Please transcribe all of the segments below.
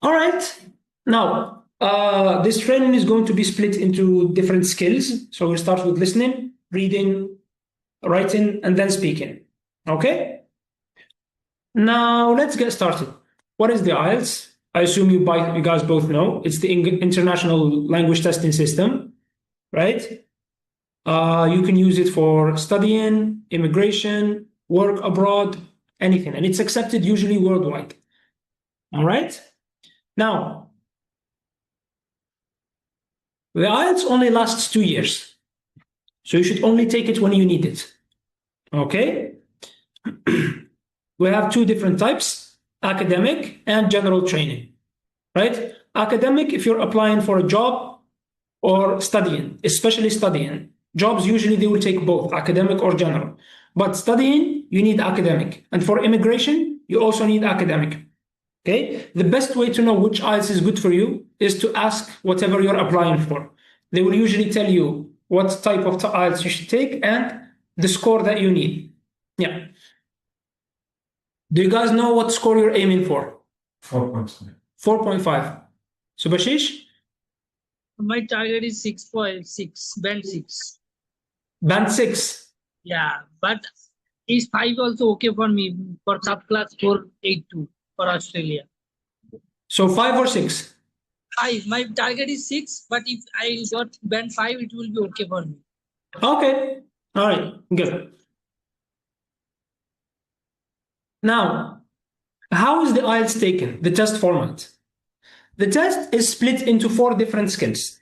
All right. Now, this training is going to be split into different skills. So we'll start with listening, reading, writing, and then speaking. Okay? Now, let's get started. What is the IELTS? I assume you guys both know. It's the International Language Testing System, right? You can use it for studying, immigration, work abroad, anything. And it's accepted usually worldwide. All right? Now, the IELTS only lasts 2 years. So you should only take it when you need it. Okay? We have two different types, academic and general training, right? Academic, if you're applying for a job or studying, especially studying. Jobs, usually they will take both, academic or general. But studying, you need academic. And for immigration, you also need academic. Okay? The best way to know which IELTS is good for you is to ask whatever you're applying for. They will usually tell you what type of IELTS you should take and the score that you need. Yeah. Do you guys know what score you're aiming for? 4.5. 4.5. So Bashish? My target is 6.6, band 6. Band 6. Yeah, but is 5 also okay for me for subclass 482 for Australia? So 5 or 6? 5. My target is 6, but if I got band 5, it will be okay for me. Okay. All right. Good. Now, how is the IELTS taken? The test format. The test is split into 4 different skills,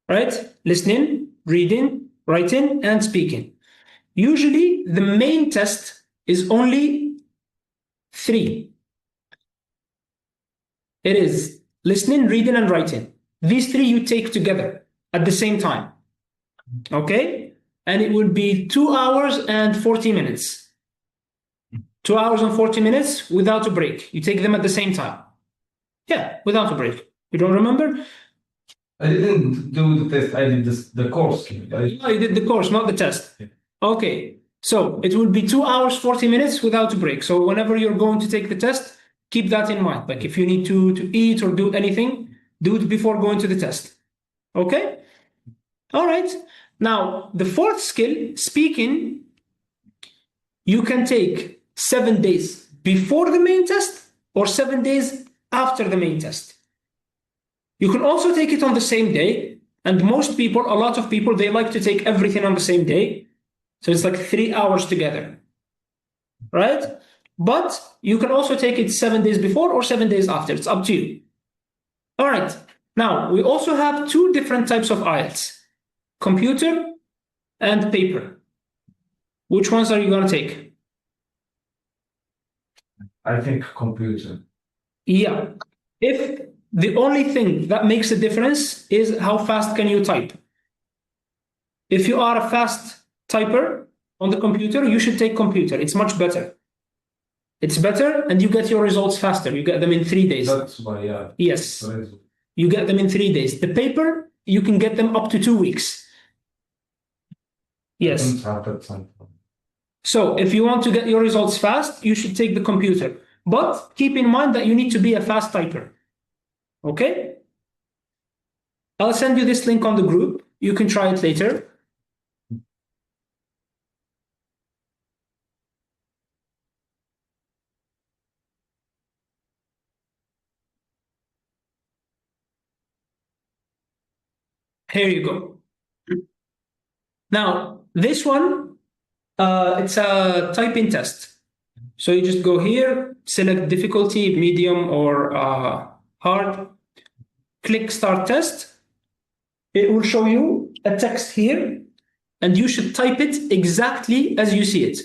right? Listening, reading, writing, and speaking. Usually, the main test is only 3. It is listening, reading, and writing. These 3 you take together at the same time, okay? And it will be 2 hours and 40 minutes. 2 hours and 40 minutes without a break. You take them at the same time. Yeah, without a break. You don't remember? I didn't do the test. I did the course. No, you did the course, not the test. Yeah. Okay. So it will be 2 hours, 40 minutes without a break. So whenever you're going to take the test, keep that in mind. Like if you need to eat or do anything, do it before going to the test. Okay? All right. Now, the 4th skill, speaking, you can take 7 days before the main test or 7 days after the main test. You can also take it on the same day. And most people, a lot of people, they like to take everything on the same day. So it's like 3 hours together, right? But you can also take it 7 days before or 7 days after. It's up to you. All right. Now, we also have 2 different types of IELTS, computer and paper. Which ones are you going to take? I think computer. Yeah. If the only thing that makes a difference is how fast can you type. If you are a fast typer on the computer, you should take computer. It's much better. It's better and you get your results faster. You get them in 3 days. That's why, yeah. Yes. You get them in 3 days. The paper, you can get them up to 2 weeks. Yes. So if you want to get your results fast, you should take the computer. But keep in mind that you need to be a fast typer. Okay? I'll send you this link on the group. You can try it later. Here you go. Now, this one, it's a typing test. So you just go here, select difficulty, medium or hard, click start test. It will show you a text here, and you should type it exactly as you see it.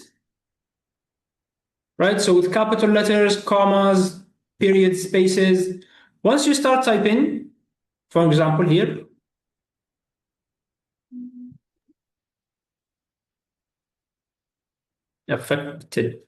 Right? So with capital letters, commas, periods, spaces. Once you start typing, for example here, affected.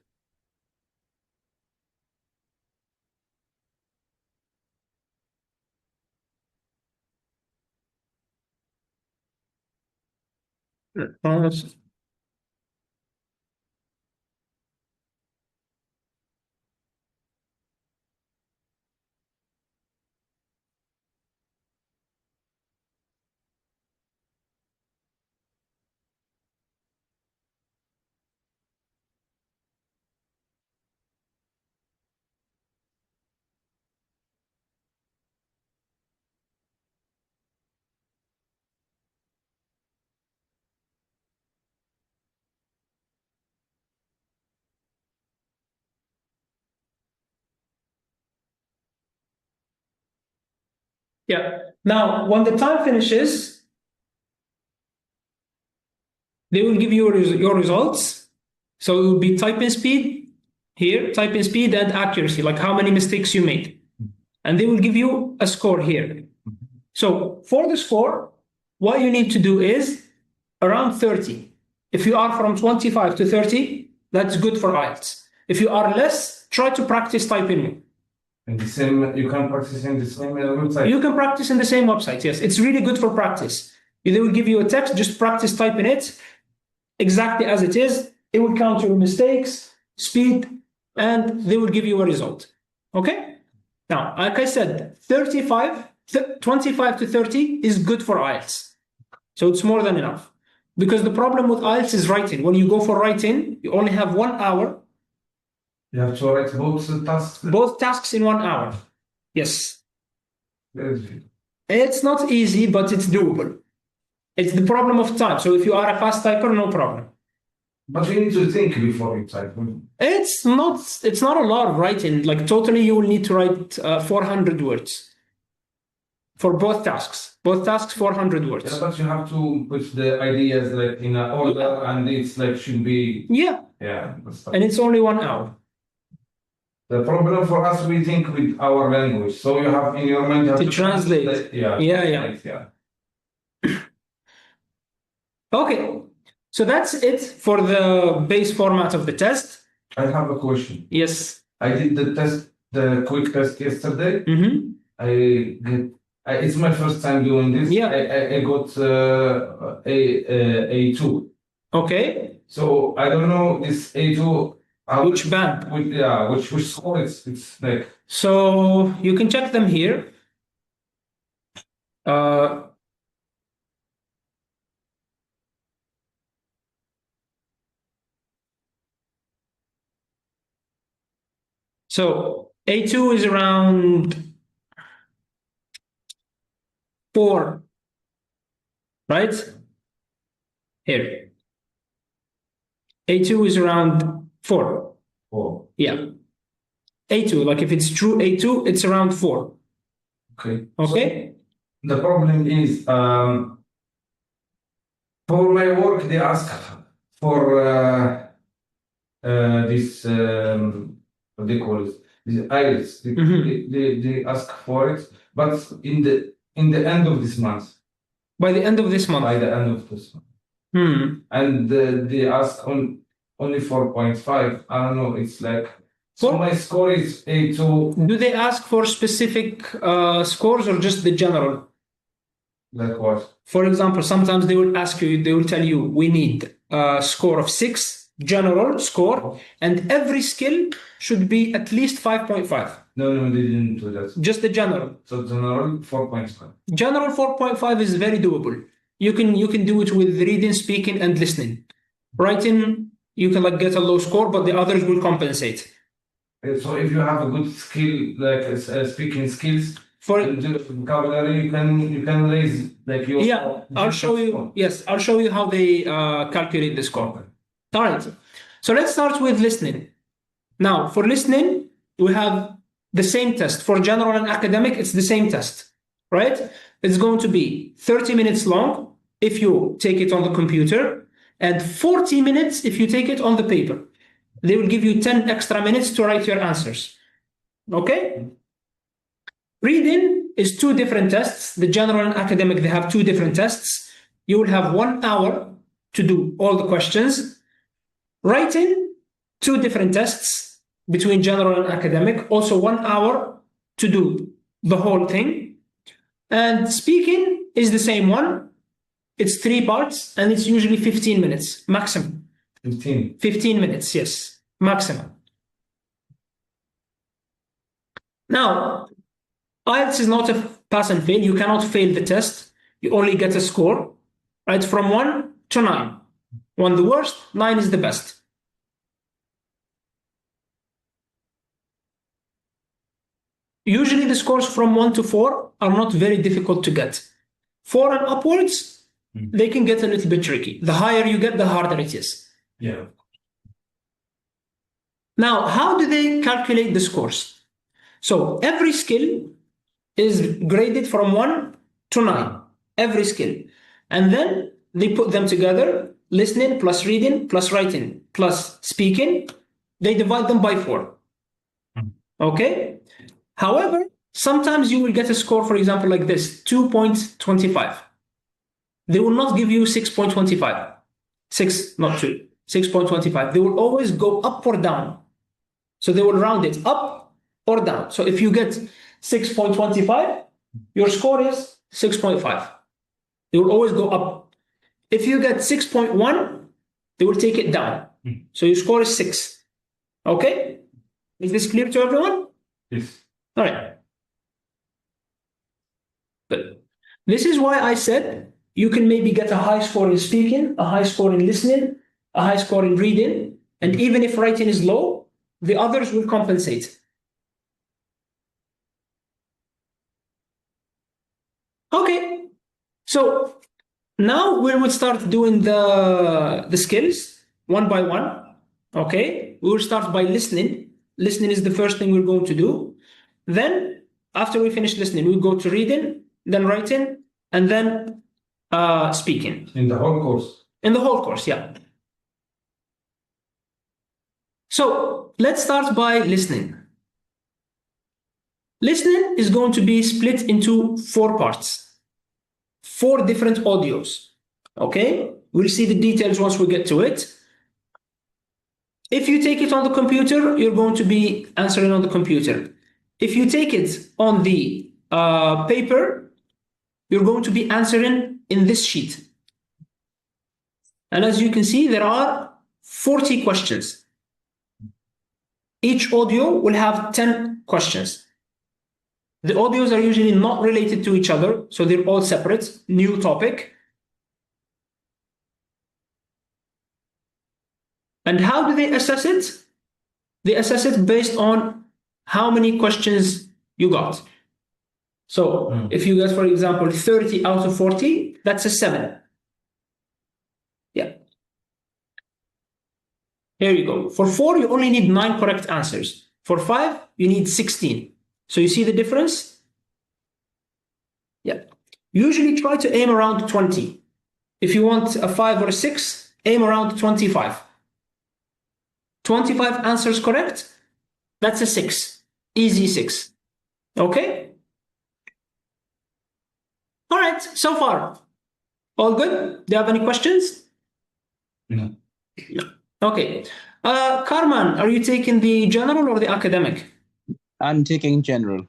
Yeah. Now, when the time finishes, they will give you your results. So it will be typing speed here, typing speed and accuracy, like how many mistakes you made. And they will give you a score here. So for the score, what you need to do is around 30. If you are from 25 to 30, that's good for IELTS. If you are less, try to practice typing. And the same, you can practice in the same website. You can practice in the same website, yes. It's really good for practice. They will give you a text, just practice typing it exactly as it is. It will count your mistakes, speed, and they will give you a result. Okay? Now, like I said, 25 to 30 is good for IELTS. So it's more than enough. Because the problem with IELTS is writing. When you go for writing, you only have 1 hour. You have to write both tasks? Both tasks in 1 hour. Yes. It's not easy, but it's doable. It's the problem of time. So if you are a fast typer, no problem. But you need to think before you type. It's not a lot of writing. Like totally you will need to write 400 words for both tasks. Both tasks 400 words. Yeah, but you have to put the ideas like in an order, and it's like should be. Yeah. Yeah. And it's only 1 hour. The problem for us, we think with our language. So you have in your mind to translate. Yeah. Okay. So that's it for the base format of the test. I have a question. Yes. I did the quick test yesterday. Mm-hmm. It's my first time doing this. Yeah. I got A2. Okay. So I don't know this A2. Which band? Which score it's like. So you can check them here. So A2 is around 4, right? Here. A2 is around 4. 4. Yeah. A2, like if it's true A2, it's around 4. Okay. Okay? So the problem is, for my work, they ask for this, what they call it, this iris. They ask for it, but in the end of this month. By the end of this month? By the end of this month. And they ask only 4.5. I don't know, it's like. So my score is A2. Do they ask for specific scores or just the general? Like what? For example, sometimes they will ask you, they will tell you, we need a score of 6, general score, and every skill should be at least 5.5. No, they didn't do that. Just the general. So general 4.5. General 4.5 is very doable. You can do it with reading, speaking, and listening. Writing, you can like get a low score, but the others will compensate. So if you have a good skill, like speaking skills, for vocabulary, you can raise like your. Yeah, I'll show you. Yes, I'll show you how they calculate the score. All right. So let's start with listening. Now, for listening, we have the same test. For general and academic, it's the same test, right? It's going to be 30 minutes long if you take it on the computer, and 40 minutes if you take it on the paper. They will give you 10 extra minutes to write your answers. Okay? Reading is 2 different tests. The general and academic, they have 2 different tests. You will have 1 hour to do all the questions. Writing, 2 different tests between general and academic. Also 1 hour to do the whole thing. And speaking is the same one. It's 3 parts and it's usually 15 minutes maximum. 15 minutes, yes, maximum. Now, IELTS is not a pass and fail. You cannot fail the test. You only get a score, right? From 1 to 9. 1 the worst, 9 is the best. Usually the scores from 1 to 4 are not very difficult to get. 4 and upwards, they can get a little bit tricky. The higher you get, the harder it is. Yeah. Now, how do they calculate the scores? So every skill is graded from 1 to 9, every skill. And then they put them together, listening plus reading plus writing plus speaking. They divide them by 4. Okay? However, sometimes you will get a score, for example, like this, 2.25. They will not give you 6.25. 6, not 2, 6.25. They will always go up or down. So they will round it up or down. So if you get 6.25, your score is 6.5. They will always go up. If you get 6.1, they will take it down. So your score is 6. Okay? Is this clear to everyone? Yes. All right. Good. This is why I said you can maybe get a high score in speaking, a high score in listening, a high score in reading, and even if writing is low, the others will compensate. Okay, so now we will start doing the skills one by one. Okay, we will start by listening. Listening is the first thing we're going to do. Then, after we finish listening, we'll go to reading, then writing, and then speaking. In the whole course? In the whole course, yeah. So let's start by listening. Listening is going to be split into 4 parts, 4 different audios. Okay, we'll see the details once we get to it. If you take it on the computer, you're going to be answering on the computer. If you take it on the paper, you're going to be answering in this sheet. And as you can see, there are 40 questions. Each audio will have 10 questions. The audios are usually not related to each other, so they're all separate, new topic. And how do they assess it? They assess it based on how many questions you got. So if you get, for example, 30 out of 40, that's a 7. Yeah. Here you go. For 4, you only need 9 correct answers. For 5, you need 16. So you see the difference? Yeah. Usually try to aim around 20. If you want a 5 or a 6, aim around 25. 25 answers correct, that's a 6. Easy 6. Okay? All right, so far. All good? Do you have any questions? No. No. Okay. Karman, are you taking the general or the academic? I'm taking general.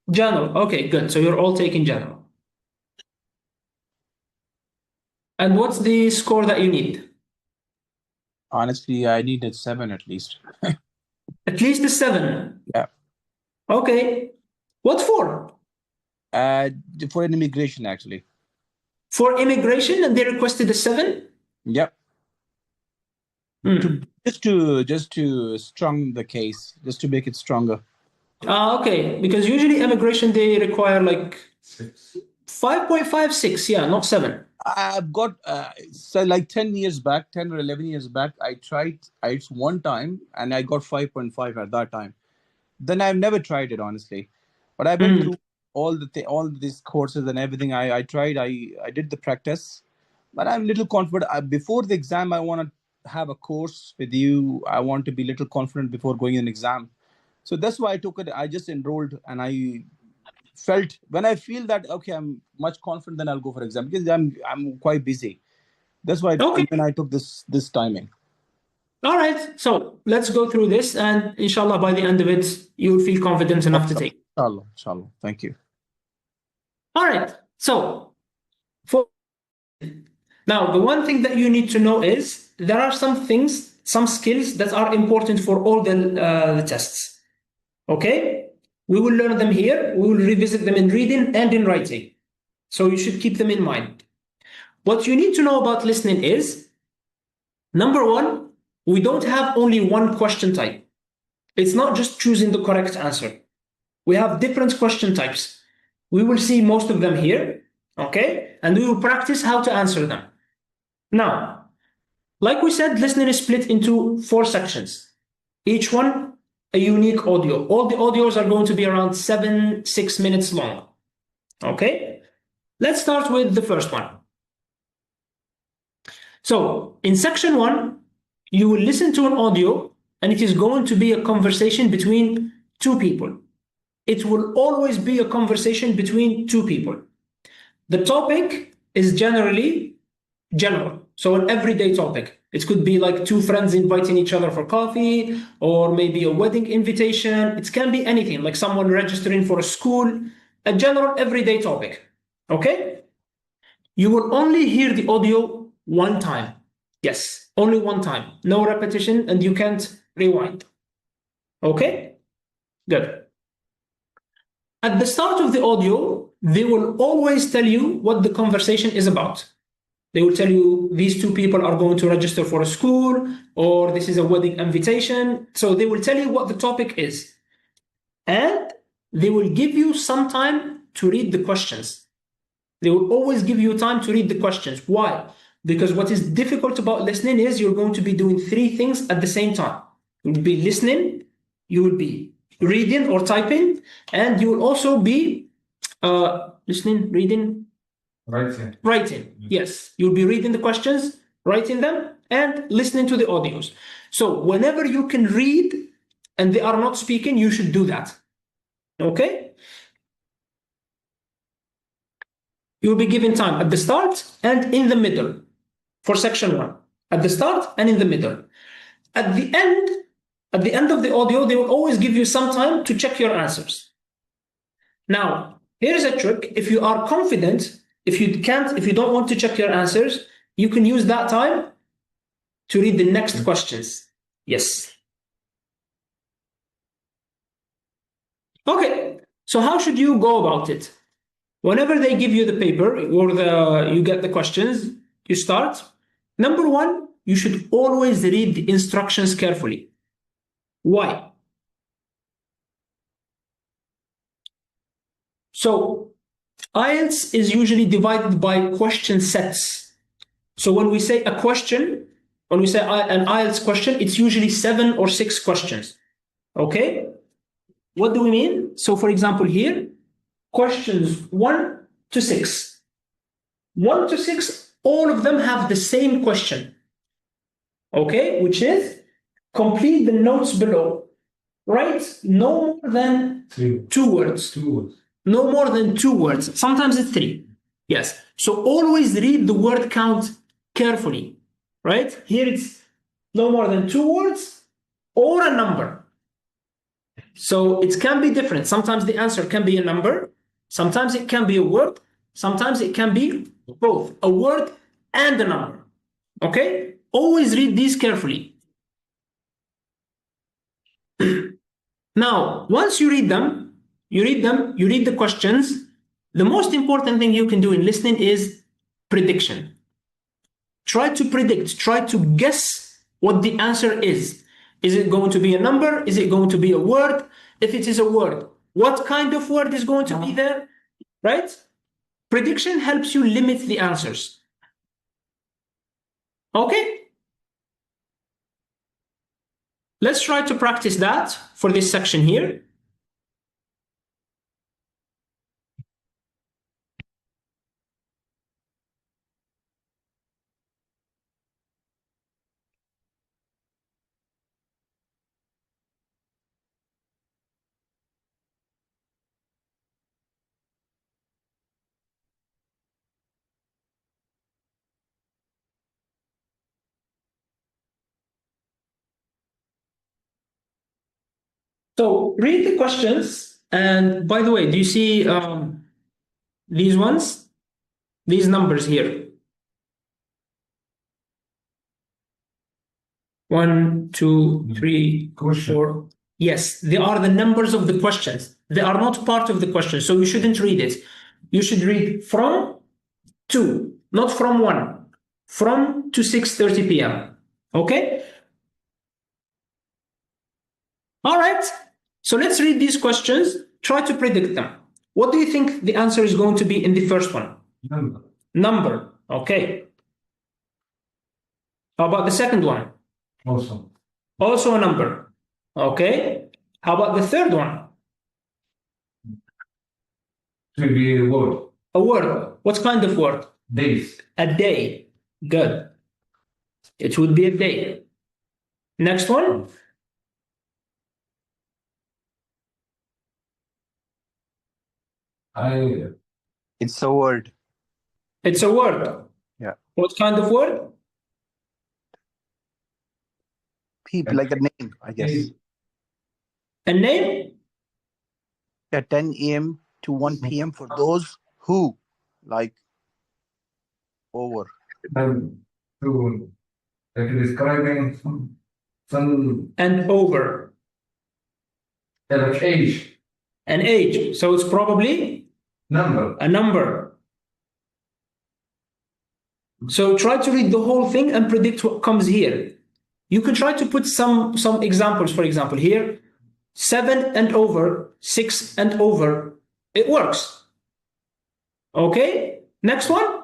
General. Okay, good. So you're all taking general. And what's the score that you need? Honestly, I needed 7 at least. At least a 7. Yeah. Okay. What for? For an immigration, actually. For immigration, and they requested a 7? Yep. Just to strong the case, just to make it stronger. Okay. Because usually immigration, they require like 6. 5.5, 6. Yeah, not 7. I've got so like 10 years back, 10 or 11 years back, I tried it one time and I got 5.5 at that time. Then I've never tried it, honestly. But I went through all these courses and everything. I tried. I did the practice, but I'm a little confident. Before the exam, I want to have a course with you. I want to be a little confident before going an exam. So that's why I took it. I just enrolled and I felt when I feel that okay, I'm much confident, then I'll go for exam because I'm quite busy. That's why even I took this timing. All right, so let's go through this, and inshallah by the end of it, you'll feel confident enough to take. Inshallah. Thank you. All right, so now the one thing that you need to know is there are some skills that are important for all the tests. Okay. We will learn them here. We will revisit them in reading and in writing. So you should keep them in mind. What you need to know about listening is, number 1, we don't have only one question type. It's not just choosing the correct answer. We have different question types. We will see most of them here, okay? And we will practice how to answer them. Now, like we said, listening is split into 4 sections. Each one a unique audio. All the audios are going to be around 6 minutes long. Okay, let's start with the first one. So in section 1, you will listen to an audio and it is going to be a conversation between two people. It will always be a conversation between two people. The topic is generally general, so an everyday topic. It could be like two friends inviting each other for coffee, or maybe a wedding invitation. It can be anything, like someone registering for a school, a general everyday topic. Okay? You will only hear the audio one time. Yes, only one time. No repetition, and you can't rewind. Okay? Good. At the start of the audio, they will always tell you what the conversation is about. They will tell you these two people are going to register for a school, or this is a wedding invitation. So they will tell you what the topic is. And they will give you some time to read the questions. They will always give you time to read the questions. Why? Because what is difficult about listening is you're going to be doing three things at the same time. You'll be listening, you will be reading or typing, and you will also be listening, reading, writing. Yes, you'll be reading the questions, writing them, and listening to the audios. So whenever you can read and they are not speaking, you should do that. Okay? You'll be given time at the start and in the middle for section 1. At the start and in the middle. At the end of the audio, they will always give you some time to check your answers. Now, here's a trick. If you are confident, if you don't want to check your answers, you can use that time to read the next questions. Yes. Okay, so how should you go about it? Whenever they give you the paper or you get the questions, you start. Number 1, you should always read the instructions carefully. Why? So IELTS is usually divided by question sets. So when we say a question, when we say an IELTS question, it's usually 7 or 6 questions. Okay? What do we mean? So for example here, questions 1 to 6. 1 to 6, all of them have the same question. Okay? Which is, complete the notes below. Write no more than 2 words. 2 words. No more than 2 words. Sometimes it's 3. Yes. So always read the word count carefully. Right? Here it's no more than 2 words or a number. So it can be different. Sometimes the answer can be a number. Sometimes it can be a word. Sometimes it can be both a word and a number. Okay? Always read these carefully. Now, once you read the questions, the most important thing you can do in listening is prediction. Try to predict, try to guess what the answer is. Is it going to be a number? Is it going to be a word? If it is a word, what kind of word is going to be there? Right? Prediction helps you limit the answers. Okay? Let's try to practice that for this section here. So read the questions. And by the way, do you see these ones? These numbers here. 1, 2, 3, 4. Yes, they are the numbers of the questions. They are not part of the question, so you shouldn't read it. You should read from to, not from 1. From to 6:30 p.m. Okay? All right. So let's read these questions. Try to predict them. What do you think the answer is going to be in the first one? Number. Number. Okay. How about the second one? Also a number. Okay. How about the third one? will be a word. A word. What kind of word? Days. A day. Good. It would be a day. Next one. It's a word. It's a word. Yeah. What kind of word? People, like a name, I guess. A name? Yeah, 10 a.m. to 1 p.m. for those who like over. And to describing some And over. age. An age. So it's probably Number. a number. So try to read the whole thing and predict what comes here. You can try to put some examples, for example, here, 7 and over, 6 and over. It works. Okay, next one.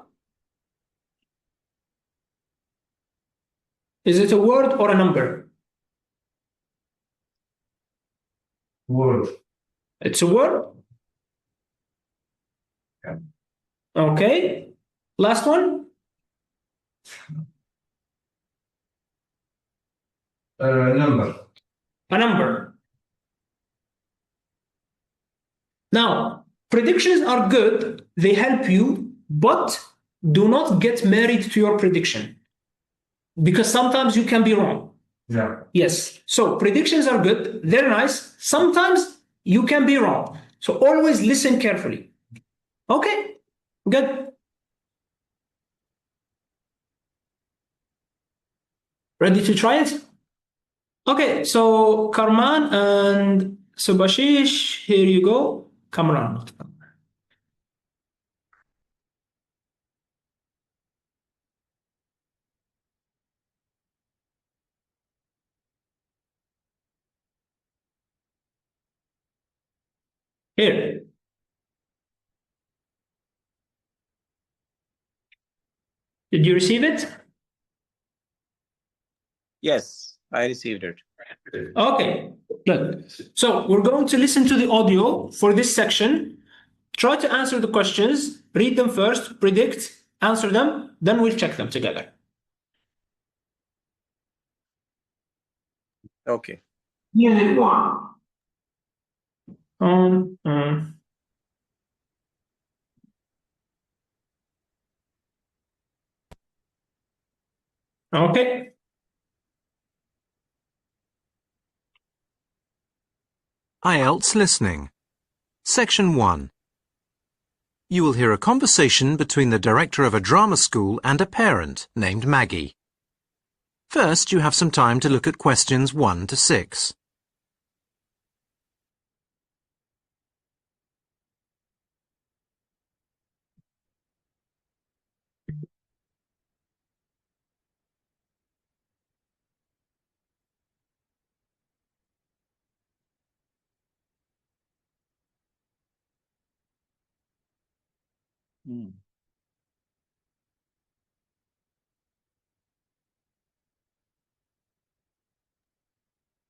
Is it a word or a number? Word. It's a word. Yeah. Okay, last one. Number. A number. Now, predictions are good, they help you, but do not get married to your prediction because sometimes you can be wrong. Yeah. Yes, so predictions are good, they're nice, sometimes you can be wrong. So always listen carefully. Okay, good. Ready to try it? Okay, so Karman and Subhashish, here you go. Kamran. Here. Did you receive it? Yes, I received it. Okay, good. So we're going to listen to the audio for this section. Try to answer the questions, read them first, predict, answer them, then we'll check them together. Okay. Unit 1. Okay. IELTS Listening. Section 1. You will hear a conversation between the director of a drama school and a parent named Maggie. First, you have some time to look at questions 1 to 6.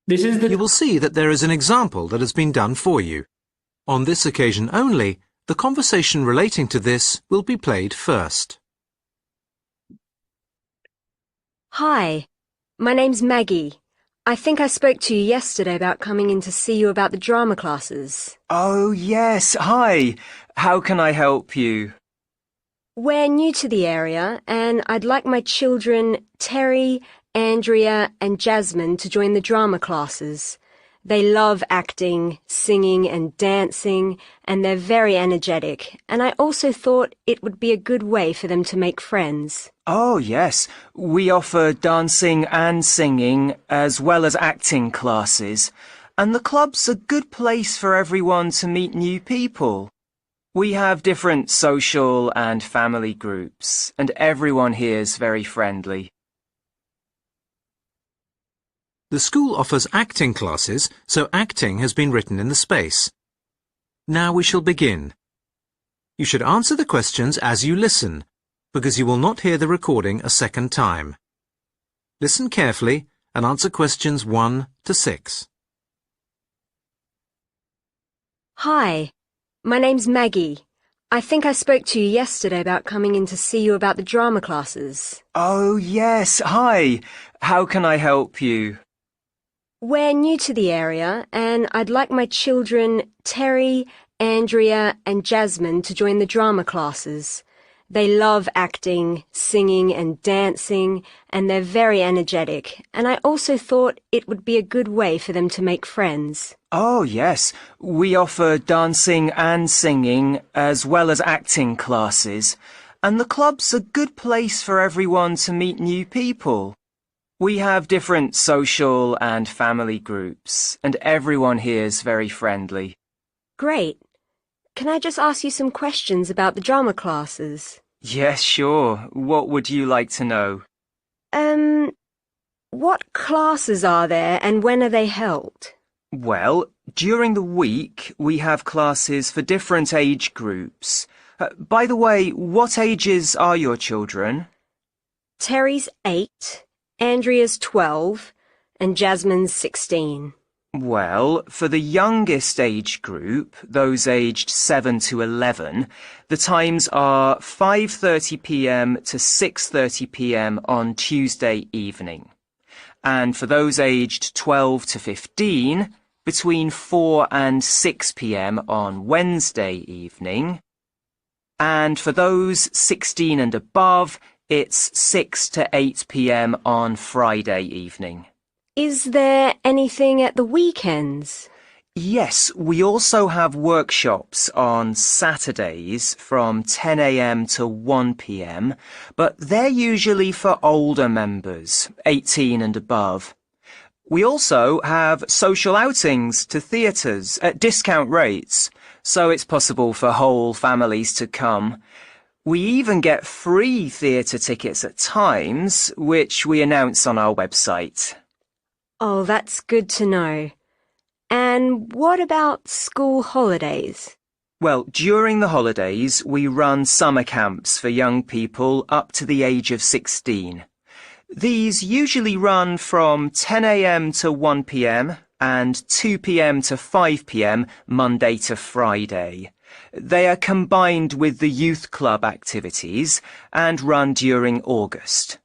This is You will see that there is an example that has been done for you. On this occasion only, the conversation relating to this will be played first. Hi, my name's Maggie. I think I spoke to you yesterday about coming in to see you about the drama classes. Oh, yes. Hi. How can I help you? We're new to the area and I'd like my children, Terry, Andrea and Jasmine, to join the drama classes. They love acting, singing and dancing, and they're very energetic. And I also thought it would be a good way for them to make friends. Oh, yes. We offer dancing and singing as well as acting classes. And the club's a good place for everyone to meet new people. We have different social and family groups, and everyone here is very friendly. The school offers acting classes, so acting has been written in the space. Now we shall begin. You should answer the questions as you listen, because you will not hear the recording a second time. Listen carefully and answer questions 1 to 6. Hi, my name's Maggie. I think I spoke to you yesterday about coming in to see you about the drama classes. Oh, yes. Hi. How can I help you? We're new to the area, and I'd like my children, Terry, Andrea, and Jasmine, to join the drama classes. They love acting, singing, and dancing, and they're very energetic, and I also thought it would be a good way for them to make friends. Oh, yes. We offer dancing and singing as well as acting classes, and the club's a good place for everyone to meet new people. We have different social and family groups, and everyone here is very friendly. Great. Can I just ask you some questions about the drama classes? Yes, sure. What would you like to know? What classes are there and when are they held? Well, during the week, we have classes for different age groups. By the way, what ages are your children? Terry's 8, Andrea's 12, and Jasmine's 16. Well, for the youngest age group, those aged 7 to 11, the times are 5:30 p.m. to 6:30 p.m. on Tuesday evening. And for those aged 12 to 15, between 4 and 6 p.m. on Wednesday evening. And for those 16 and above, it's 6 to 8 p.m. on Friday evening. Is there anything at the weekends? Yes, we also have workshops on Saturdays from 10 a.m. to 1 p.m, but they're usually for older members, 18 and above. We also have social outings to theatres at discount rates, so it's possible for whole families to come. We even get free theatre tickets at times, which we announce on our website. Oh, that's good to know. And what about school holidays? Well, during the holidays, we run summer camps for young people up to the age of 16. These usually run from 10 a.m. to 1 p.m. and 2 p.m. to 5 p.m. Monday to Friday. They are combined with the youth club activities and run during August.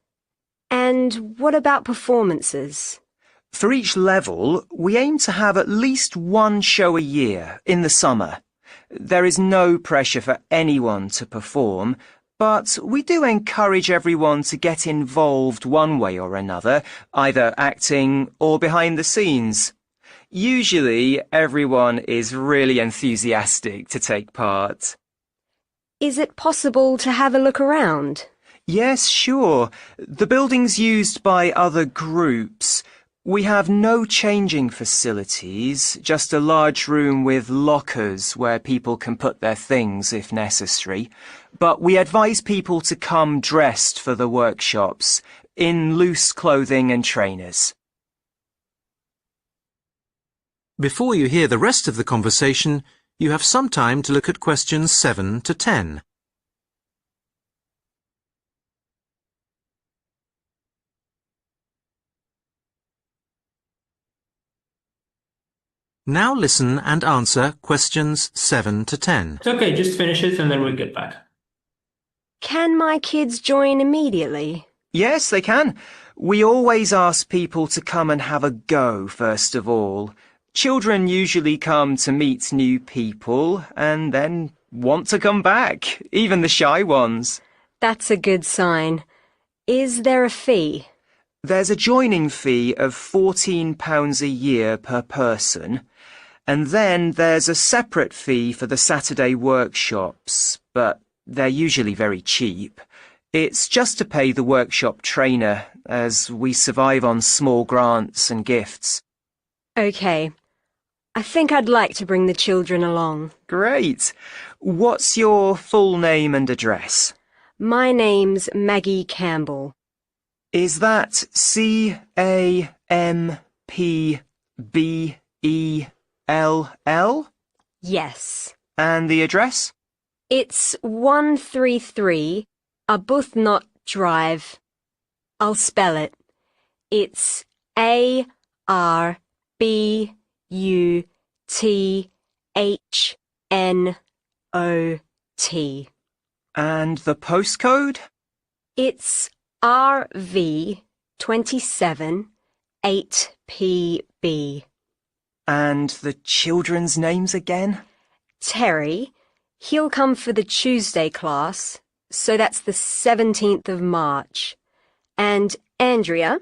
And what about performances? For each level, we aim to have at least one show a year in the summer. There is no pressure for anyone to perform, but we do encourage everyone to get involved one way or another, either acting or behind the scenes. Usually, everyone is really enthusiastic to take part. Is it possible to have a look around? Yes, sure. The building's used by other groups. We have no changing facilities, just a large room with lockers where people can put their things if necessary. But we advise people to come dressed for the workshops, in loose clothing and trainers. Before you hear the rest of the conversation, you have some time to look at questions 7 to 10. Now listen and answer questions 7 to 10. It's okay, just finish it and then we'll get back. Can my kids join immediately? Yes, they can. We always ask people to come and have a go first of all. Children usually come to meet new people and then want to come back, even the shy ones. That's a good sign. Is there a fee? There's a joining fee of £14 a year per person, and then there's a separate fee for the Saturday workshops, but they're usually very cheap. It's just to pay the workshop trainer, as we survive on small grants and gifts. Okay. I think I'd like to bring the children along. Great. What's your full name and address? My name's Maggie Campbell. Is that Campbell? Yes. And the address? It's 133 Arbuthnot Drive. I'll spell it. It's ARBUTHNOT And the postcode? It's RV27 8PB. And the children's names again? Terry, he'll come for the Tuesday class, so that's the 17th of March. And Andrea,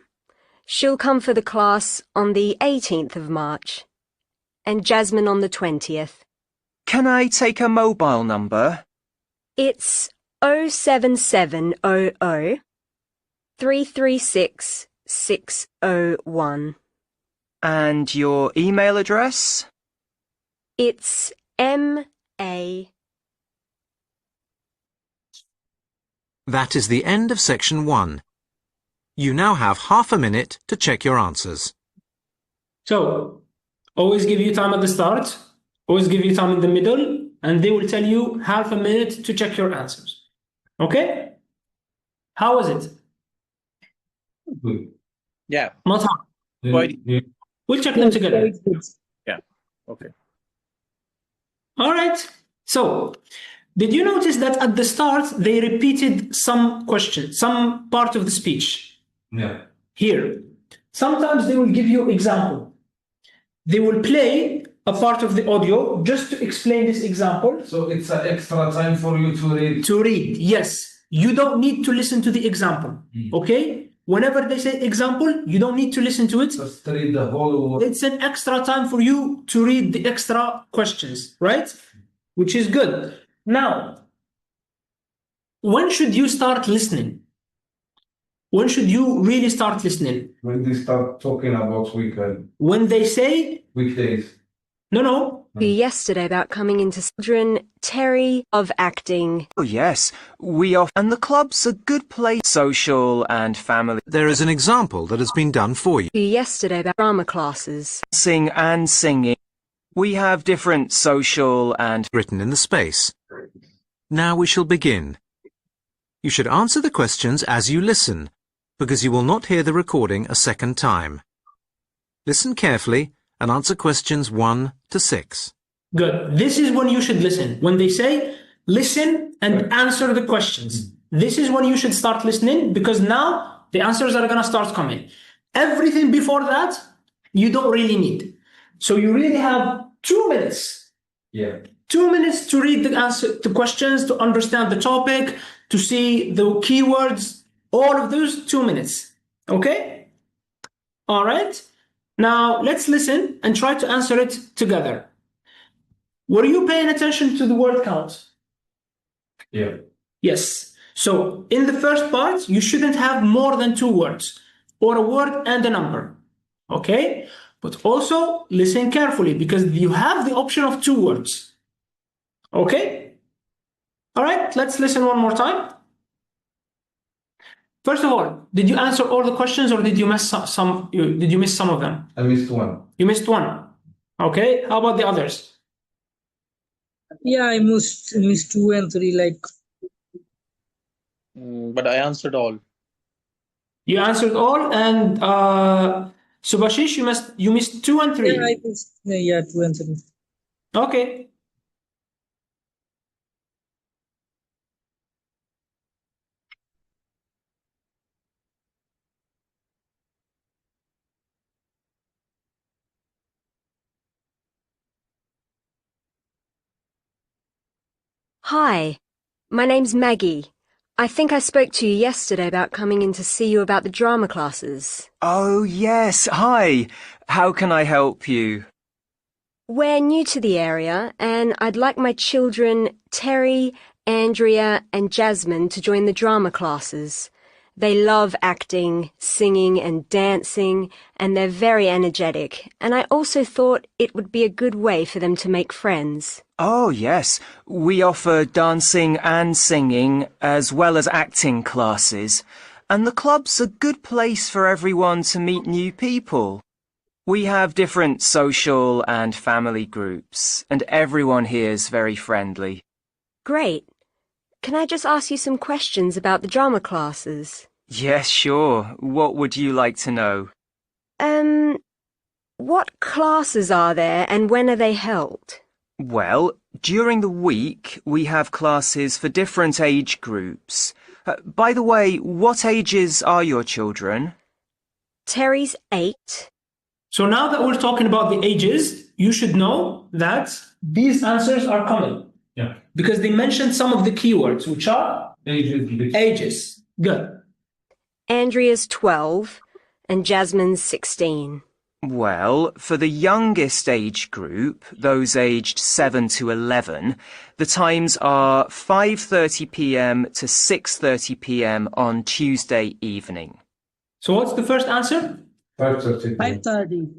she'll come for the class on the 18th of March. And Jasmine on the 20th. Can I take a mobile number? It's 07700 336 601. And your email address? It's MA. That is the end of section 1. You now have half a minute to check your answers. So, always give you time at the start, always give you time in the middle, and they will tell you half a minute to check your answers. Okay? How was it? Good. Yeah. Not hard. Quite. Yeah. We'll check them together. Yeah. Okay. All right. So, did you notice that at the start they repeated some question, some part of the speech? Yeah. Here. Sometimes they will give you example. They will play a part of the audio just to explain this example. So it's an extra time for you to read. To read, yes. You don't need to listen to the example. Okay? Whenever they say example, you don't need to listen to it. Just read the whole. It's an extra time for you to read the extra questions, right? Which is good. Now, when should you start listening? When should you really start listening? When they start talking about weekend, When they say, weekdays. no, Yesterday about coming into children, Terry of acting. Oh yes, and the club's a good place, social and family. There is an example that has been done for you. Yesterday about drama classes. Sing and singing. We have different social and Written in the space. Now we shall begin. You should answer the questions as you listen, because you will not hear the recording a second time. Listen carefully and answer questions 1 to 6. good. This is when you should listen. When they say, listen and answer the questions. This is when you should start listening because now the answers are going to start coming. Everything before that, you don't really need. So you really have 2 minutes. Yeah. 2 minutes to read the answer to questions, to understand the topic, to see the keywords, all of those 2 minutes. Okay? All right. Now let's listen and try to answer it together. Were you paying attention to the word count? Yeah. Yes. So in the first part, you shouldn't have more than 2 words or a word and a number. Okay? But also listen carefully because you have the option of 2 words. Okay? All right, let's listen one more time. First of all, did you answer all the questions or did you miss some? Did you miss some of them? I missed one. You missed one. Okay, how about the others? Yeah, I missed 2 and 3. Like, But I answered all. You answered all, and Subhashish, you missed 2 and 3. yeah, I missed 2 and 3. Okay. Hi, my name's Maggie. I think I spoke to you yesterday about coming in to see you about the drama classes. Oh yes, hi. How can I help you? We're new to the area and I'd like my children, Terry, Andrea and Jasmine, to join the drama classes. They love acting, singing and dancing, and they're very energetic, and I also thought it would be a good way for them to make friends. Oh yes, we offer dancing and singing as well as acting classes, and the club's a good place for everyone to meet new people. We have different social and family groups, and everyone here is very friendly. Great. Can I just ask you some questions about the drama classes? Yes, sure. What would you like to know? What classes are there and when are they held? Well, during the week, we have classes for different age groups. By the way, what ages are your children? Terry's 8. So now that we're talking about the ages, you should know that these answers are common. Yeah. Because they mentioned some of the keywords, which are ages. Good. Andrea's 12 and Jasmine's 16. Well, for the youngest age group, those aged 7 to 11, the times are 5:30 p.m. to 6:30 p.m. on Tuesday evening. So what's the first answer? 5:30. 5:30.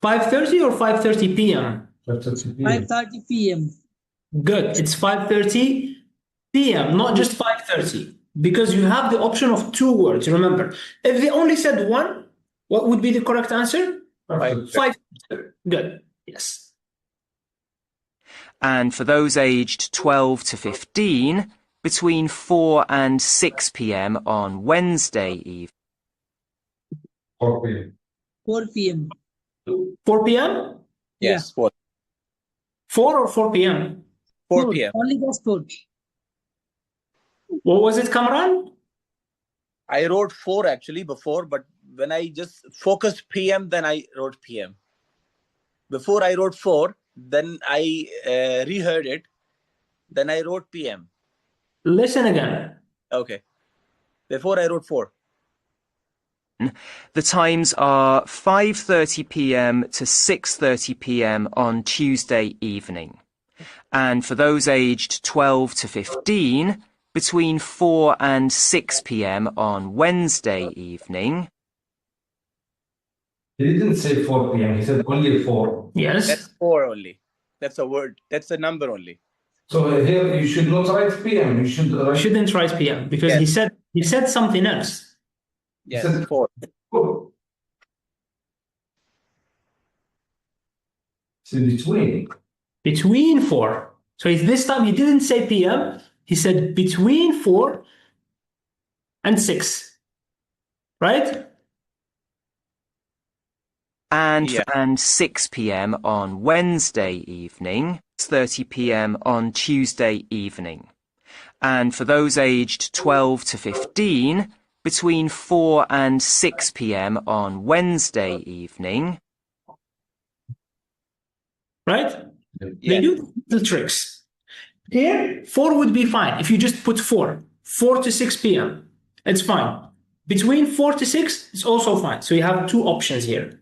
5:30 or 5:30 p.m.? 5:30 p.m. 5:30 p.m. Good. It's 5:30 p.m., not just 5:30, because you have the option of two words, remember. If they only said one, what would be the correct answer? 5. Good. Yes. And for those aged 12 to 15, between 4 and 6 p.m. on Wednesday evening. 4 p.m. 4 p.m. 4 p.m.? Yes, 4. 4 or 4 p.m.? 4 p.m. Only just 4. What was it, Kamran? I wrote 4 actually before, but when I just focused PM, then I wrote PM. Before I wrote 4, then I reheard it, then I wrote PM. Listen again. Okay. Before I wrote 4. The times are 5:30 p.m. to 6:30 p.m. on Tuesday evening. And for those aged 12 to 15, between 4 and 6 p.m. on Wednesday evening. He didn't say 4 p.m. He said only 4. Yes. That's 4 only. That's a word. That's a number only. So here you should not write p.m. You should write. Shouldn't write p.m. because Yes. he said something else. Yes, Said 4. 4. So between. Between 4. So this time he didn't say p.m. He said between 4 and 6. Right? And 6 p.m. on Wednesday evening, 6:30 p.m. on Tuesday evening. And for those aged 12 to 15, between 4 and 6 p.m. on Wednesday evening. Right? Yeah. They do the tricks. Here, 4 would be fine. If you just put 4 to 6 p.m., it's fine. Between 4 to 6, it's also fine. So you have two options here.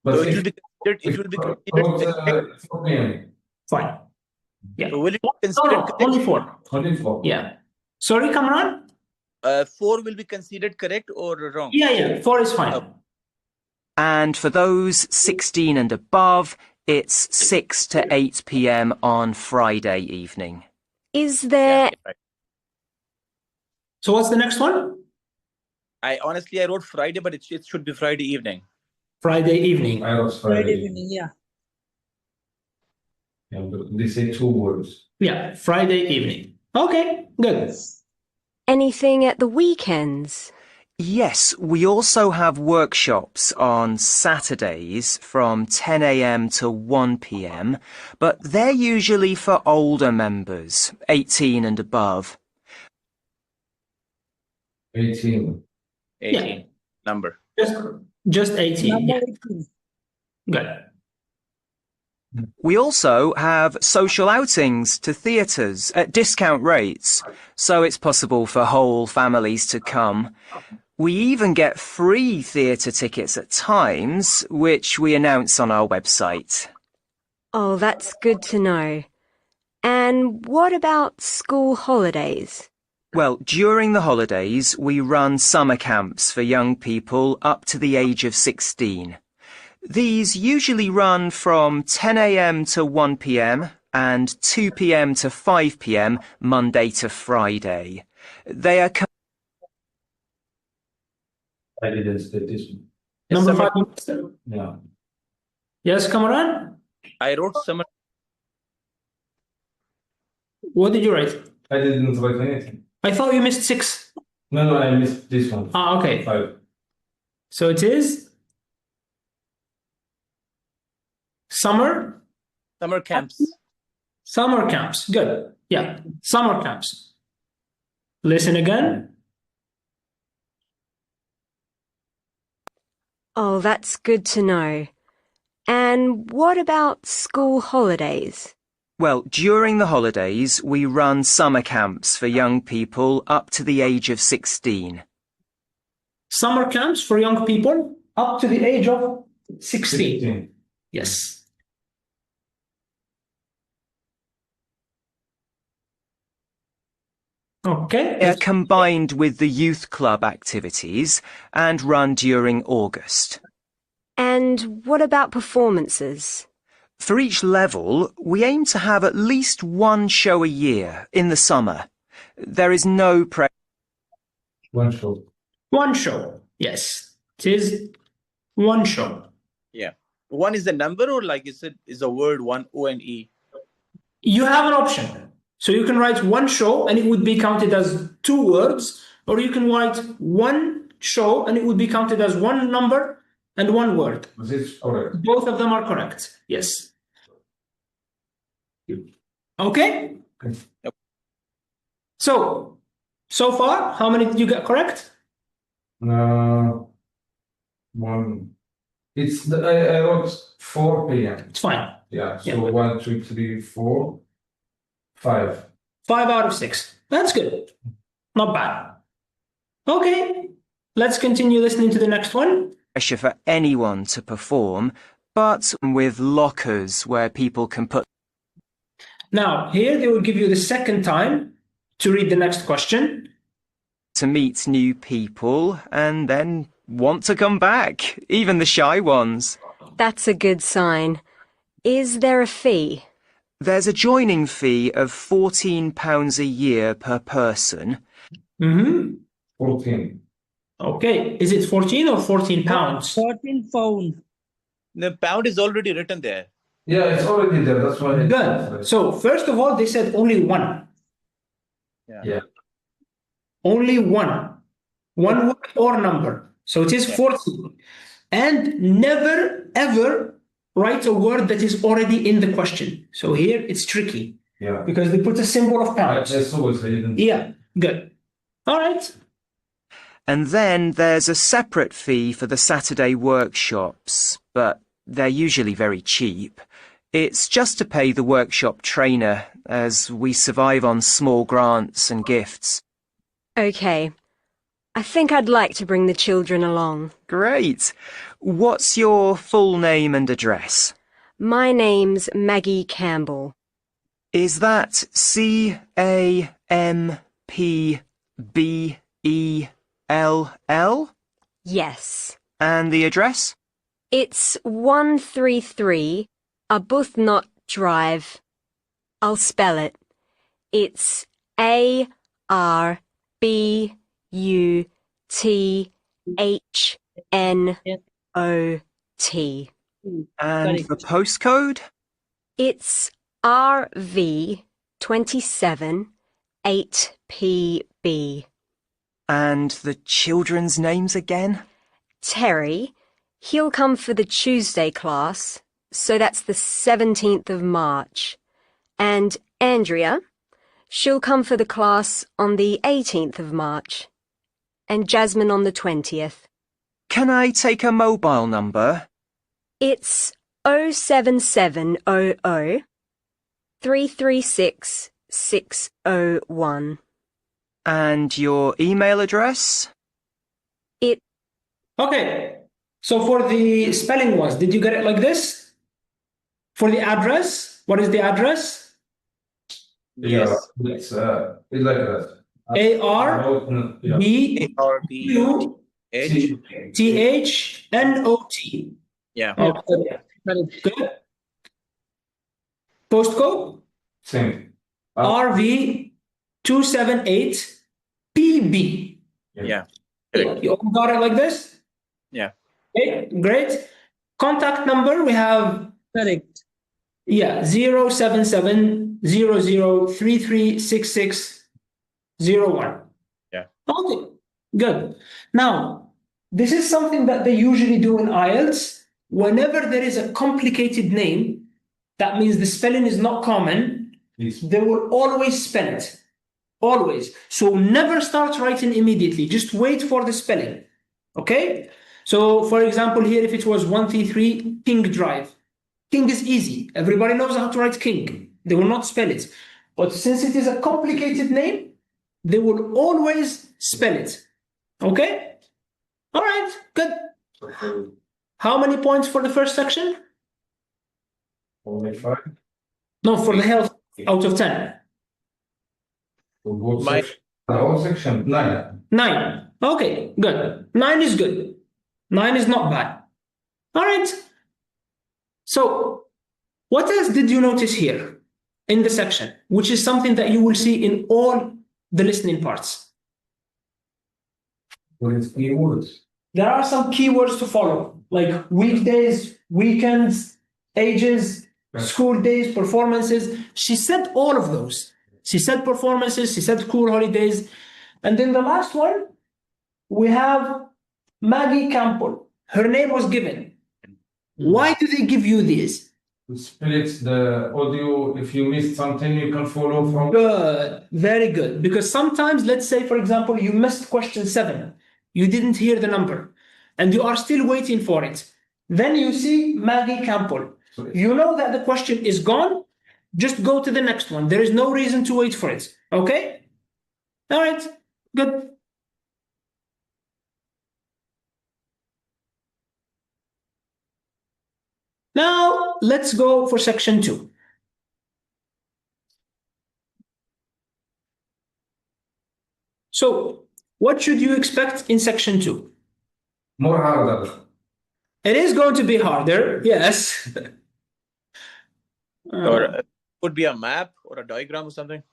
But So if it will be considered. 4 p.m. Fine. Yeah. So will it be No, considered no, correct? only 4. Only 4. Yeah. Sorry, Kamran? 4 will be considered correct or wrong? Yeah. 4 is fine. Oh. And for those 16 and above, it's 6 to 8 p.m. on Friday evening. Is there... right. So what's the next one? I wrote Friday, but it should be Friday evening. Friday evening. I was Friday Friday. evening, yeah. Yeah, but they say 2 words. Yeah, Friday evening. Okay, good. Anything at the weekends? Yes, we also have workshops on Saturdays from 10 a.m. to 1 p.m, but they're usually for older members, 18 and above. 18. 18 Yeah. number. Just 18. Number Yeah. 18. Good. We also have social outings to theatres at discount rates, so it's possible for whole families to come. We even get free theatre tickets at times, which we announce on our website. Oh, that's good to know. And what about school holidays? Well, during the holidays, we run summer camps for young people up to the age of 16. These usually run from 10 a.m. to 1 p.m. and 2 p.m. to 5 p.m. Monday to Friday. They are I didn't state this one. Number summer- 5. Yeah. Yes, Kamran? I wrote summer. What did you write? I didn't write anything. I thought you missed 6. No, I missed this one. Ah, okay. 5. So it is summer Summer camps. Summer camps. Good. Yeah. Summer camps. Listen again. Oh, that's good to know. And what about school holidays? Well, during the holidays, we run summer camps for young people up to the age of 16. Summer camps for young people up to the age of 16. 16. Yes. Okay. They're combined with the youth club activities and run during August. And what about performances? For each level, we aim to have at least one show a year in the summer. There is no One show. One show. Yes. It is one show. Yeah. One is the number, or like is a word one, O-N-E? You have an option. So you can write one show and it would be counted as 2 words, or you can write one show and it would be counted as one number and 1 word. This is correct. Both of them are correct. Yes. Okay? Yep. So far, how many did you get correct? One. I wrote 4 p.m. It's fine. Yeah. So Yeah. 1, 2, 3, 4, 5. 5 out of 6. That's good. Not bad. Okay. Let's continue listening to the next one. pressure for anyone to perform, but with lockers where people can put. Now, here they will give you the second time to read the next question. To meet new people and then want to come back, even the shy ones. That's a good sign. Is there a fee? There's a joining fee of £14 a year per person. 14. Okay, is it 14 or 14 pounds? 14 pound. The pound is already written there. Yeah, it's already there. That's why. Good. So, first of all, they said only one. Yeah. Only one. One word or number. So it is 14. And never, ever write a word that is already in the question. So here it's tricky. Yeah. Because they put a symbol of I pounds. saw it. I didn't. Yeah, good. All right. And then there's a separate fee for the Saturday workshops, but they're usually very cheap. It's just to pay the workshop trainer, as we survive on small grants and gifts. Okay. I think I'd like to bring the children along. Great. What's your full name and address? My name's Maggie Campbell. Is that CAMPBELL? Yes. And the address? It's 133 Arbuthnot Drive. I'll spell it. It's ARBUTHNOT. And the postcode? It's RV27 8PB. And the children's names again? Terry, he'll come for the Tuesday class, so that's the 17th of March. And Andrea, she'll come for the class on the 18th of March. And Jasmine on the 20th. Can I take a mobile number? It's 07700 336 601. And your email address? Okay. So for the spelling ones, did you get it like this? For the address, what is the address? Yeah. It's like that. ARBUTHNOT. Yeah. Okay. Good. Postcode? Same. RV278 PB. Yeah. You all got it like this? Yeah. Okay, great. Contact number, we have, Correct. 07700336601. Yeah. Okay, good. Now, this is something that they usually do in IELTS. Whenever there is a complicated name that means the spelling is not common, they will always spell it. Always. So never start writing immediately. Just wait for the spelling. Okay? So for example, here if it was 133 King Drive. King is easy. Everybody knows how to write King. They will not spell it. But since it is a complicated name, they will always spell it. Okay? All right, good. How many points for the first section? Only 5. No, for the health, out of 10. For both My- sections. The whole section, 9. 9. Okay, good. 9 is good. 9 is not bad. All right. So, what else did you notice here in the section, which is something that you will see in all the listening parts? What is keywords? There are some keywords to follow, like weekdays, weekends, ages, school days, performances. She said all of those. She said performances, she said school holidays. And then the last one, we have Maggie Campbell. Her name was given. Why do they give you these? To split the audio. If you missed something, you can follow from. Good, very good. Because sometimes, let's say, for example, you missed question 7. You didn't hear the number, and you are still waiting for it. Then you see Maggie Campbell. You know that the question is gone. Just go to the next one. There is no reason to wait for it. Okay? All right, good. Now, let's go for section 2. So, what should you expect in section 2? More harder. It is going to be harder, yes. Or could be a map or a diagram or something.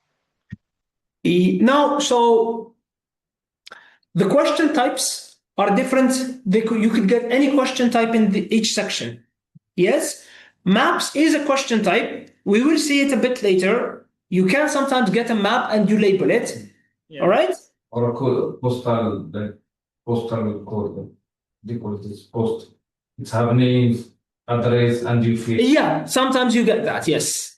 No, so the question types are different. You could get any question type in each section. Yes, maps is a question type. We will see it a bit later. You can sometimes get a map and you label it. Yeah. All right? Or a code, postal code. They call this post. It's have names, address, and you feel. Yeah, sometimes you get that, yes.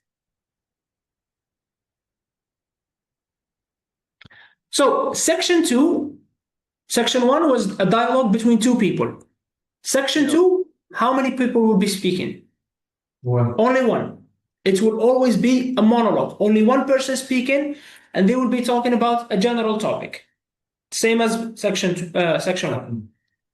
So, section 2, section 1 was a dialogue between 2 people. Section 2, how many people will be speaking? 1. Only 1. It will always be a monologue. Only 1 person speaking, and they will be talking about a general topic. Same as section 1.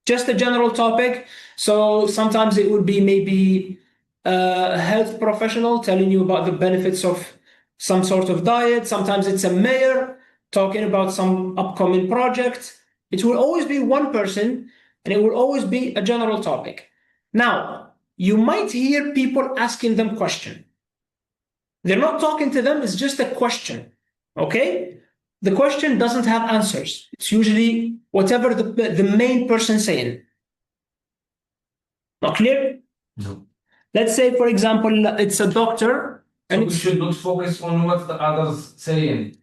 Just a general topic. So sometimes it would be maybe a health professional telling you about the benefits of some sort of diet. Sometimes it's a mayor talking about some upcoming project. It will always be 1 person, and it will always be a general topic. Now, you might hear people asking them questions. They're not talking to them, it's just a question. Okay? The question doesn't have answers. It's usually whatever the main person saying. Not clear? No. Let's say, for example, it's a doctor, So and we it's should not focus on what the others saying.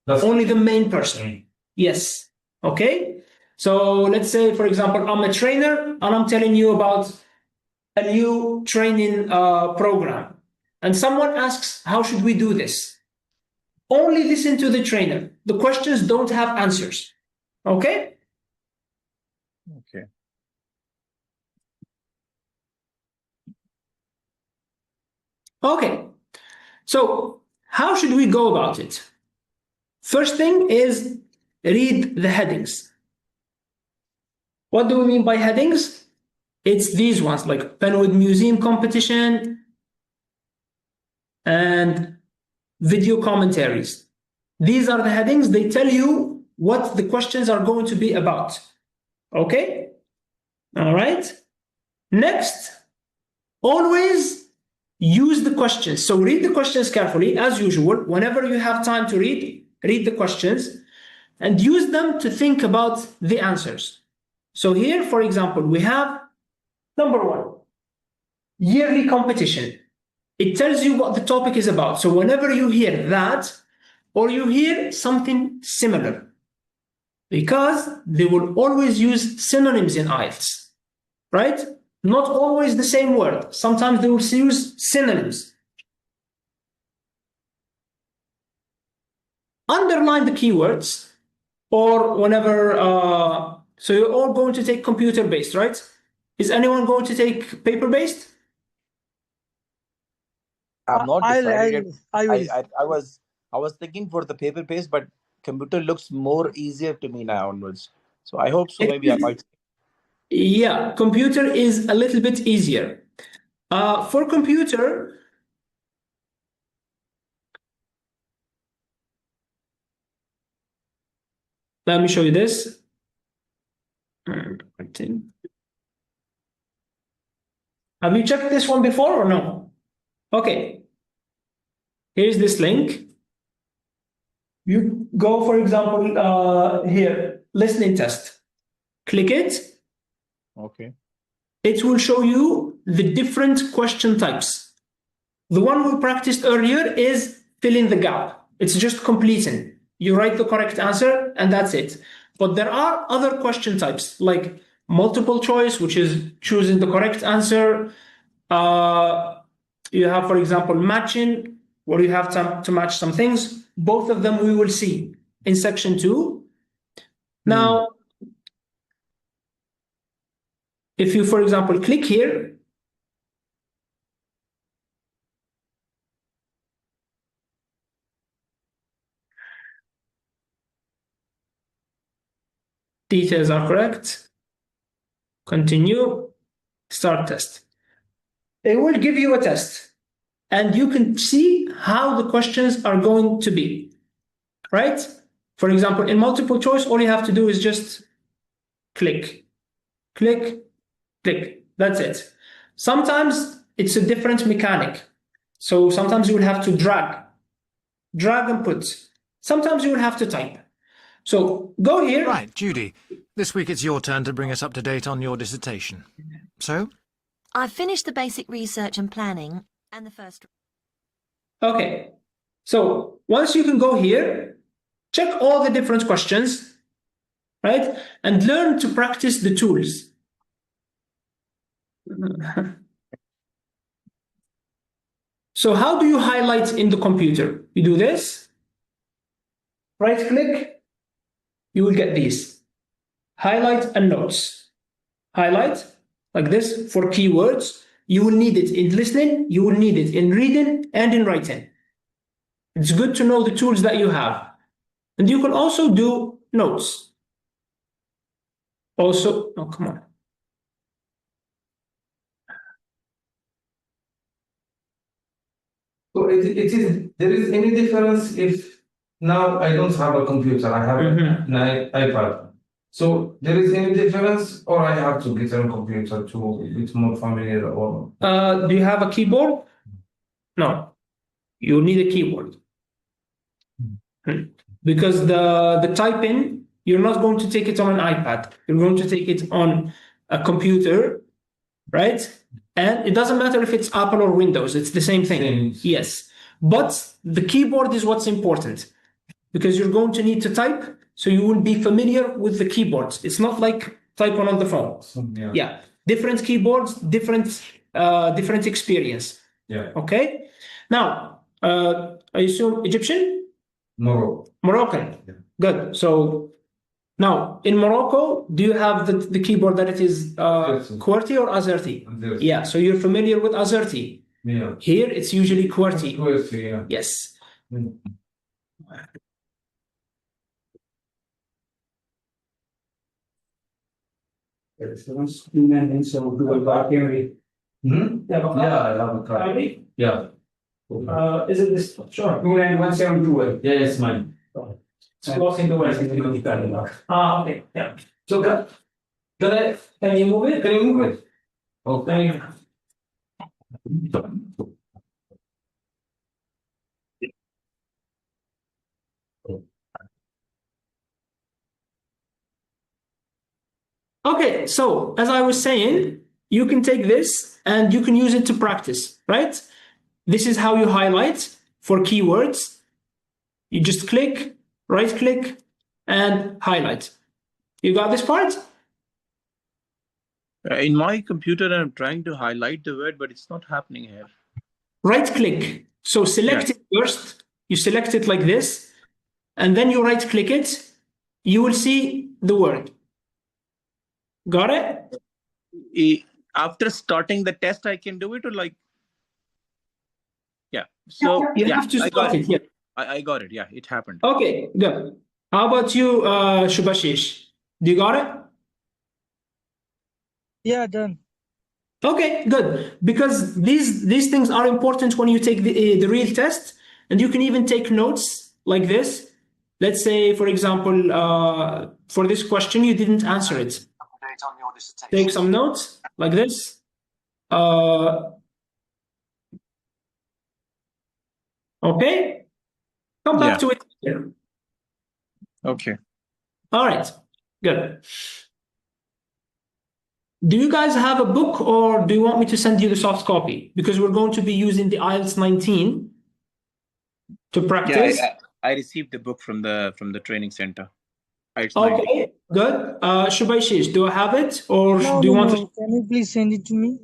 That's only the main person. Yes. Okay? So let's say, for example, I'm a trainer, and I'm telling you about a new training program. And someone asks, how should we do this? Only listen to the trainer. The questions don't have answers. Okay? Okay. Okay. So, how should we go about it? First thing is read the headings. What do we mean by headings? It's these ones, like Penwood Museum competition and video commentaries. These are the headings. They tell you what the questions are going to be about. Okay? All right? Next, always use the questions. So read the questions carefully, as usual. Whenever you have time to read the questions and use them to think about the answers. So here, for example, we have number 1, yearly competition. It tells you what the topic is about. So whenever you hear that, or you hear something similar, because they will always use synonyms in IELTS, right? Not always the same word. Sometimes they will use synonyms. underline the keywords, or whenever, so you're all going to take computer-based, right? Is anyone going to take paper-based? I've not decided yet. I will. I was thinking for the paper based, but computer looks more easier to me now onwards. So I hope so. Maybe I might. Yeah, computer is a little bit easier. For computer, let me show you this. Have you checked this one before or no? Okay. Here's this link. You go, for example, here, listening test. Click it. Okay. It will show you the different question types. The one we practiced earlier is fill in the gap. It's just completing. You write the correct answer and that's it. But there are other question types like multiple choice, which is choosing the correct answer. You have, for example, matching, where you have to match some things. Both of them we will see in section 2. Now, if you, for example, click here, details are correct, continue, start test. It will give you a test, and you can see how the questions are going to be, right? For example, in multiple choice, all you have to do is just click, click, click. That's it. Sometimes it's a different mechanic. So sometimes you will have to drag and put. Sometimes you will have to type. So go here. Right, Judy. This week it's your turn to bring us up to date on your dissertation. So? I've finished the basic research and planning and the first... Okay. So once you can go here, check all the different questions, right? And learn to practice the tools. So how do you highlight in the computer? You do this, right click, you will get these. Highlight and notes. Highlight, like this, for keywords. You will need it in listening, you will need it in reading and in writing. It's good to know the tools that you have. And you can also do notes. Also, oh, come on. So there is any difference if now I don't have a computer, I have an iPad. So there is any difference, or I have to get a computer to get more familiar, or? Do you have a keyboard? No. You need a keyboard. Because the typing, you're not going to take it on an iPad. You're going to take it on a computer, right? And it doesn't matter if it's Apple or Windows, it's the same thing. Yes. But the keyboard is what's important, because you're going to need to type, so you will be familiar with the keyboards. It's not like typing on the phone. Yeah. Different keyboards, different experience. Yeah. Okay. Now, I assume Egyptian? Moroccan. Yeah. Good. So now in Morocco, do you have the keyboard that it is QWERTY or AZERTY? Yeah. So you're familiar with AZERTY. Yeah. Here it's usually QWERTY. QWERTY, yeah. Yes. Yeah, I have a card. Yeah. Is it this? Sure. 29172. Yeah, it's mine. It's closing the way. Okay. Yeah. So can you move it? Can you move it? Okay. Okay, so as I was saying, you can take this and you can use it to practice, right? This is how you highlight for keywords. You just click, right click, and highlight. You got this part? In my computer, I'm trying to highlight the word, but it's not happening here. Right click. So select it first. You select it like this. and then you right click it, you will see the word. Got it? After starting the test, I can do it, or like, yeah. So you have to I start got it. Yeah. I got it. Yeah, it happened. Okay, good. How about you, Shubhashish? Do you got it? Yeah, done. Okay, good. Because these things are important when you take the real test, and you can even take notes like this. Let's say, for example, for this question, you didn't answer it. Take some notes like this. Okay, come back to it later. Okay. All right, good. Do you guys have a book, or do you want me to send you the soft copy? Because we're going to be using the IELTS 19 to practice. Yeah, I received the book from the training center. Okay, good. Shubhaishish, do I have it, or do you want to? Can you please send it to me?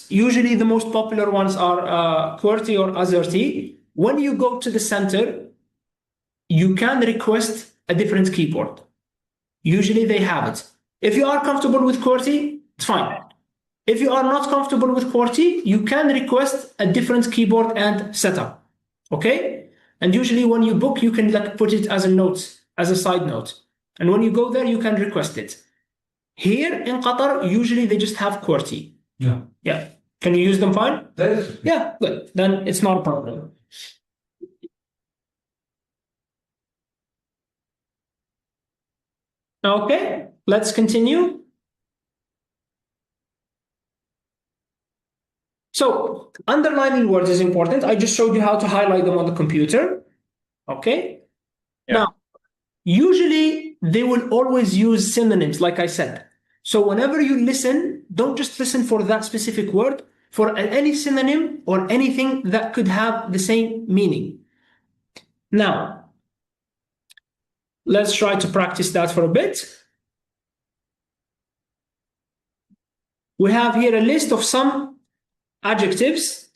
Usually the most popular ones are QWERTY or AZERTY. When you go to the center, you can request a different keyboard. Usually they have it. If you are comfortable with QWERTY, it's fine. If you are not comfortable with QWERTY, you can request a different keyboard and setup. Okay? And usually when you book, you can like put it as a note, as a side note. And when you go there, you can request it. Here in Qatar, usually they just have QWERTY. Yeah. Yeah. Can you use them fine? That's Yeah, good. Then it's not a problem. Okay, let's continue. So underlining words is important. I just showed you how to highlight them on the computer. Okay. Yeah. Now, usually they will always use synonyms, like I said. So whenever you listen, don't just listen for that specific word, for any synonym or anything that could have the same meaning. Now, let's try to practice that for a bit. We have here a list of some adjectives.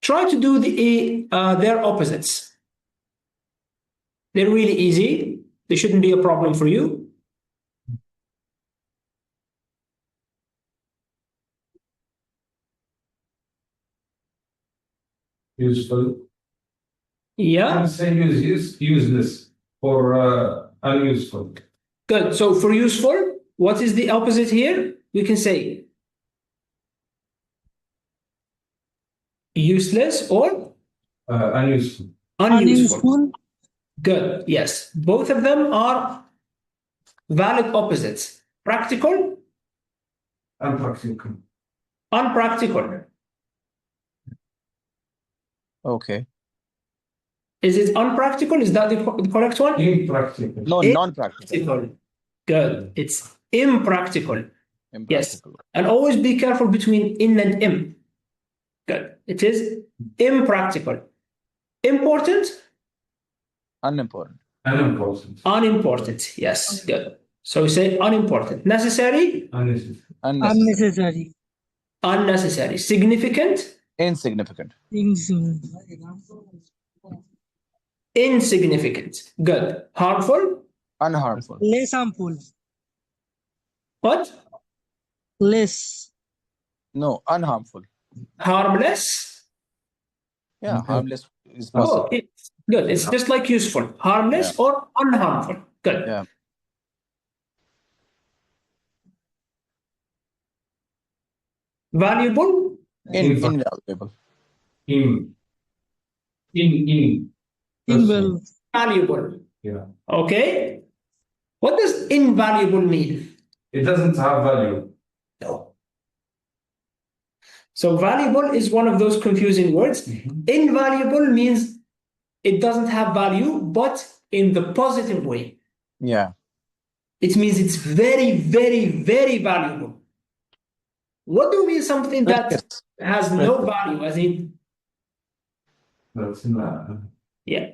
Try to do their opposites. They're really easy. They shouldn't be a problem for you. useful. Yeah. And say useless or unuseful. Good. So for useful, what is the opposite here? We can say useless or Unuseful. unuseful. Good. Yes. Both of them are valid opposites. Practical, Unpractical. unpractical. Okay. Is it unpractical? Is that the correct one? Impractical. No, non-practical. Impractical. Good. It's impractical. Yes. Impractical. And always be careful between in and im. Good. It is impractical. Important? Unimportant. Unimportant. Unimportant. Yes. Good. So we say unimportant. Necessary? Unnecessary. Unnecessary. Unnecessary. Significant? Insignificant. Insignificant. Good. Harmful? Unharmful. Less harmful. What? Less. No, unharmful. Harmless? Yeah, harmless is Oh, possible. it's good. It's just like useful. Harmless or unharmful. Good. Yeah. Valuable? Invaluable. Invaluable. Valuable. Yeah. Okay. What does invaluable mean? It doesn't have value. No. So valuable is one of those confusing words. Invaluable means it doesn't have value, but in the positive way. Yeah. It means it's very, very, very valuable. What do you mean something that has no value, as in? That's not. Yeah.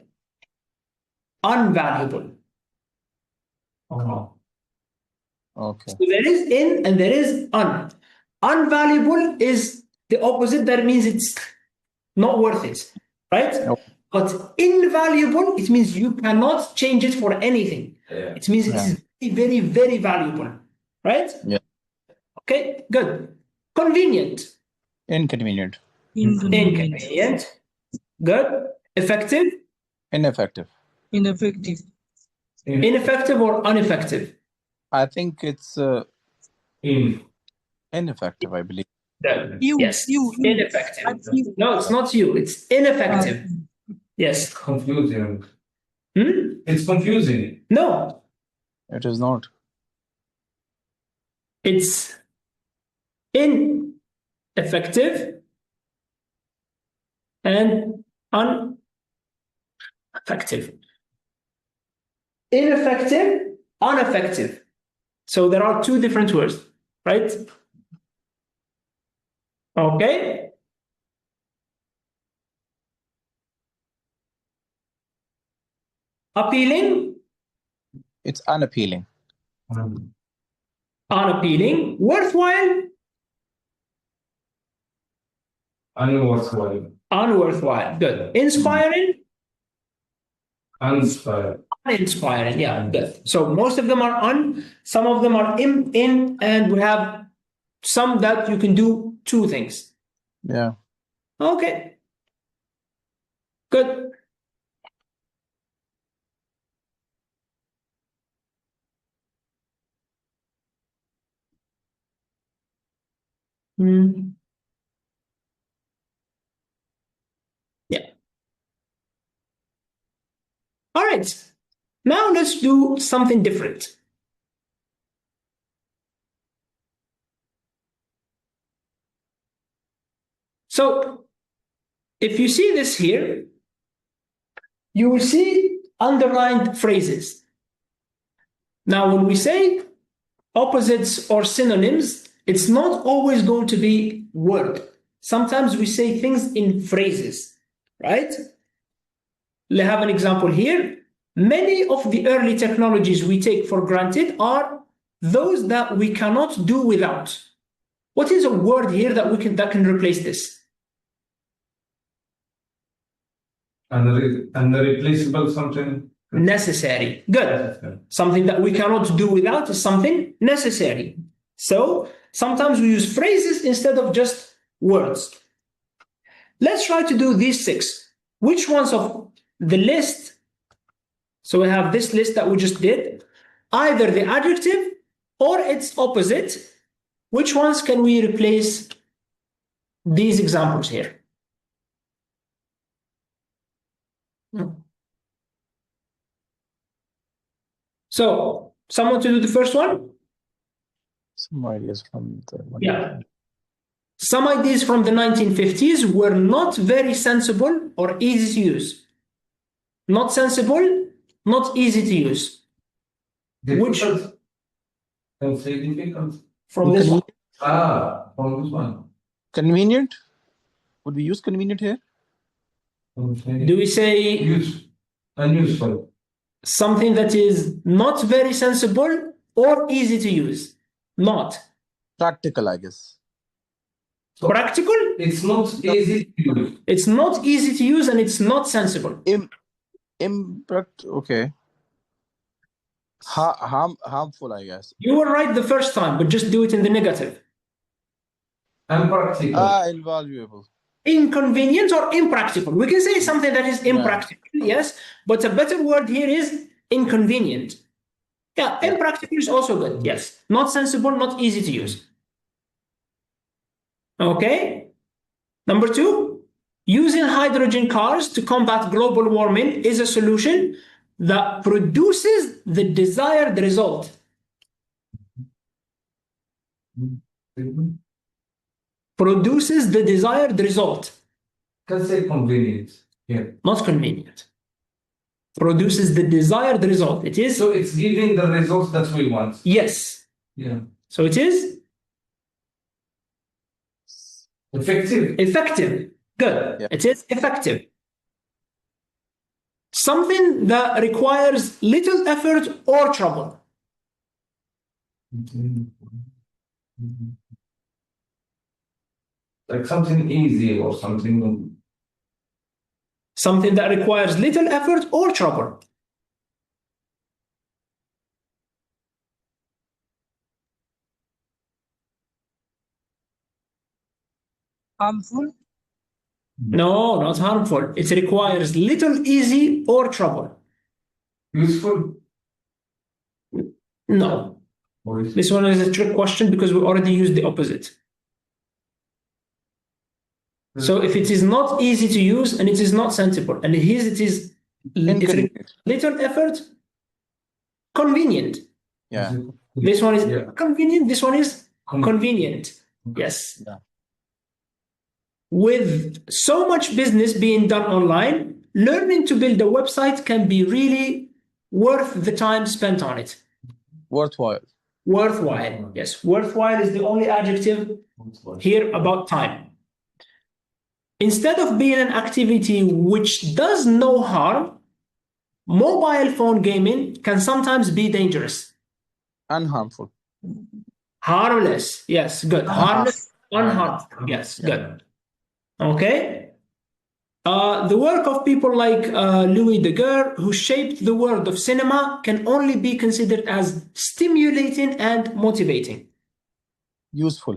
Unvaluable. Oh. Okay. So there is in and there is un. Unvaluable is the opposite. That means it's not worth it, right? Nope. But invaluable, it means you cannot change it for anything. Yeah. It means it's very, very valuable. Right? Yeah. Okay, good. Convenient. Inconvenient. Inconvenient. Good. Effective. Ineffective. Ineffective. Ineffective or ineffective? I think it's ineffective, I believe. Yes. Ineffective. No, it's not you. It's ineffective. Yes. Confusing. Hmm? It's confusing. No. It is not. It's ineffective and ineffective. Ineffective, ineffective. So there are two different words, right? Okay. Appealing, It's unappealing. unappealing. Worthwhile, Unworthwhile. unworthwhile. Good. Inspiring, Uninspired. uninspiring. Yeah, good. So most of them are some of them are in, and we have some that you can do two things. Yeah. Okay. Good. Yeah. All right. Now let's do something different. So if you see this here, you will see underlined phrases. Now, when we say opposites or synonyms, it's not always going to be word. Sometimes we say things in phrases, right? Let's have an example here. Many of the early technologies we take for granted are those that we cannot do without. What is a word here that can replace this? Unreplaceable something. Necessary. Good. Something that we cannot do without is something necessary. So sometimes we use phrases instead of just words. Let's try to do these 6. Which ones of the list? So we have this list that we just did, either the adjective or its opposite. Which ones can we replace these examples here? So, someone to do the first one? Some ideas from the Yeah. Some ideas from the 1950s were not very sensible or easy to use. Not sensible, not easy to use. Which Can say difficult. from this one? From this one. Convenient? Would we use convenient here? Do we say Unuseful. something that is not very sensible or easy to use? Not. Practical, I guess. So practical? It's not easy to use. It's not easy to use and it's not sensible. Okay. Harmful, I guess. You were right the first time, but just do it in the negative. Impractical. Invaluable. Inconvenient or impractical. We can say something that is impractical, yes, but a better word here is inconvenient. Yeah, impractical is also good, yes. Not sensible, not easy to use. Okay. Number 2, using hydrogen cars to combat global warming is a solution that produces the desired result. Produces the desired result. Can say convenient. Yeah. Not convenient. Produces the desired result. It is. So it's giving the results that we want. Yes. Yeah. So it is effective. Effective. Good. Yeah. It is effective. Something that requires little effort or trouble. Like something easy or something Something that requires little effort or trouble. Harmful. No, not harmful. It requires little easy or trouble. Useful. No. Or is This one is a trick question because we already used the opposite. So if it is not easy to use and it is not sensible, and here it is Inconvenient. little effort, convenient. Yeah. This one is Yeah. convenient, this one is Con- convenient. Yes. Yeah. With so much business being done online, learning to build a website can be really worth the time spent on it. Worthwhile. Worthwhile. Yes, worthwhile is the only adjective here about time. Instead of being an activity which does no harm, mobile phone gaming can sometimes be dangerous. Unharmful. Harmless. Yes, good. Harmless, unharmful. Yes, good. Okay. The work of people like Louis Daguerre, who shaped the world of cinema, can only be considered as stimulating and motivating. Useful.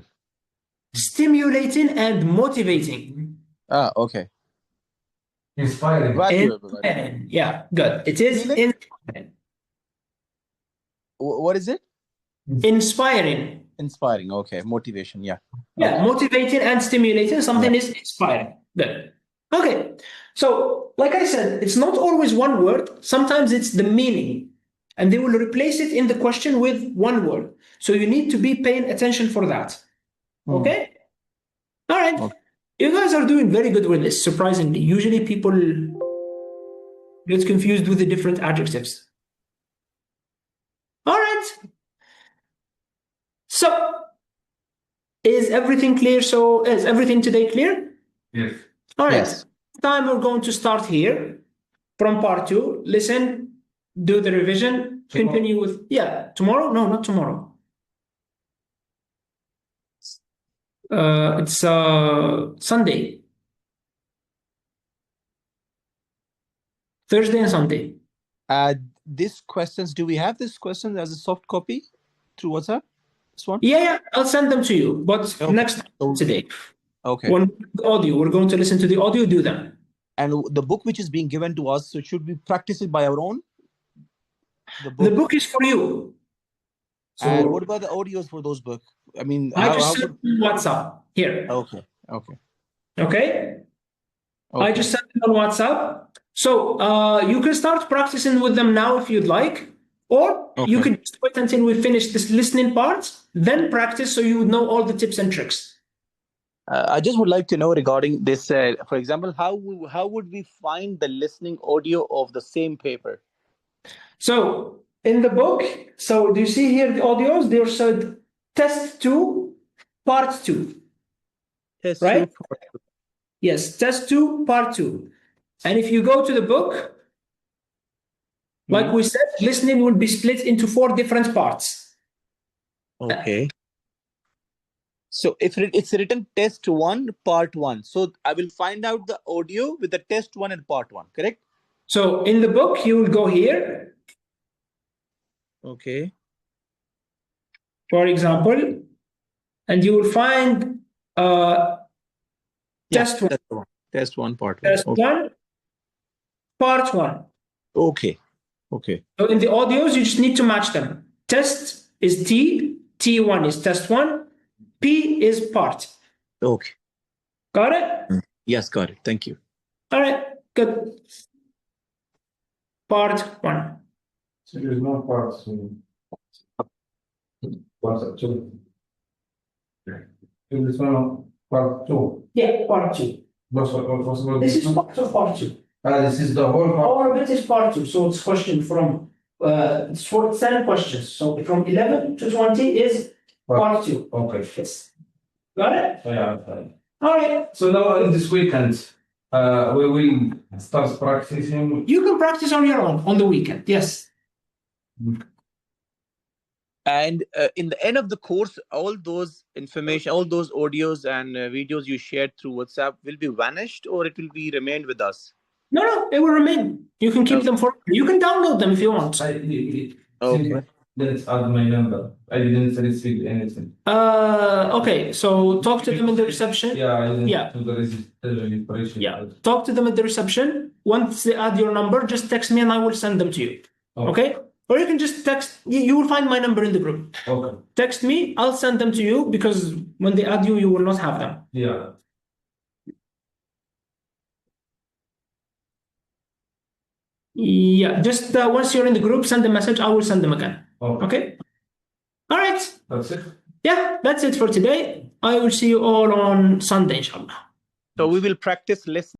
Stimulating and motivating. Ah, okay. inspiring. Valuable. Inspiring. Yeah, good. It is Feeling? inspiring. What is it? Inspiring. Inspiring. Okay. Motivation. Yeah. Yeah, motivating and stimulating. Something is inspiring. Good. Okay. So, like I said, it's not always one word. Sometimes it's the meaning. And they will replace it in the question with one word. So you need to be paying attention for that. Okay? All right. Okay. You guys are doing very good with this, surprisingly. Usually people get confused with the different adjectives. All right. So, is everything clear? So, is everything today clear? Yes. All right. Yes. Time we're going to start here from part 2. Listen, do the revision, continue with, yeah, tomorrow? No, not tomorrow. It's Sunday. Thursday and Sunday. These questions, do we have these questions as a soft copy through WhatsApp? This one? Yeah, I'll send them to you, but Okay. next today. Okay. When the audio, we're going to listen to the audio, do them. And the book which is being given to us, so should we practice it by our own? The book is for you. And what about the audios for those books? I mean, I how just sent you WhatsApp here. Okay. Okay. Okay? I just sent them on WhatsApp. So you can start practicing with them now if you'd like, or you can just wait until we finish this listening part, then practice so you would know all the tips and tricks. I just would like to know regarding this, for example, how would we find the listening audio of the same paper? So in the book, so do you see here the audios? They're said test 2, part 2. Test right? 2, part 2. Yes, test 2, part 2. And if you go to the book, like we said, listening will be split into 4 different parts. Okay. So if it's written test 1, part 1. So I will find out the audio with the test 1 and part 1, correct? So in the book, you will go here. Okay. For example, and you will find test 1. Test 1, part 1. Test 1, part 1. Okay. Okay. So in the audios, you just need to match them. Test is T, T1 is test 1, P is part. Okay. Got it? Yes, got it. Thank you. All right, good. Part 1. So there's no parts. Part 2. This one part 2. Yeah, part 2. What's This is part of part 2. This is the whole part. All of it is part 2. So it's question from it's for 10 questions. So from 11 to 20 is part 2. Okay. Yes. Got it? Yeah. All right. So now in this weekend, we will start practicing. You can practice on your own on the weekend. Yes. And in the end of the course, all those information, all those audios and videos you shared through WhatsApp will be vanished, or it will be remained with us? No, it will remain. You can keep them forever. You can download them if you want. Okay. Let's add my number. I didn't receive anything. Okay, so talk to them in the reception. Yeah, I didn't Yeah. do the registration. Yeah, talk to them at the reception. Once they add your number, just text me and I will send them to you. Okay? Or you can just text, you will find my number in the group. Okay. Text me, I'll send them to you because when they add you, you will not have them. Yeah. Yeah, just once you're in the group, send a message, I will send them again. Okay? All right. That's it. Yeah, that's it for today. I will see you all on Sunday, inshallah. So we will practice listening.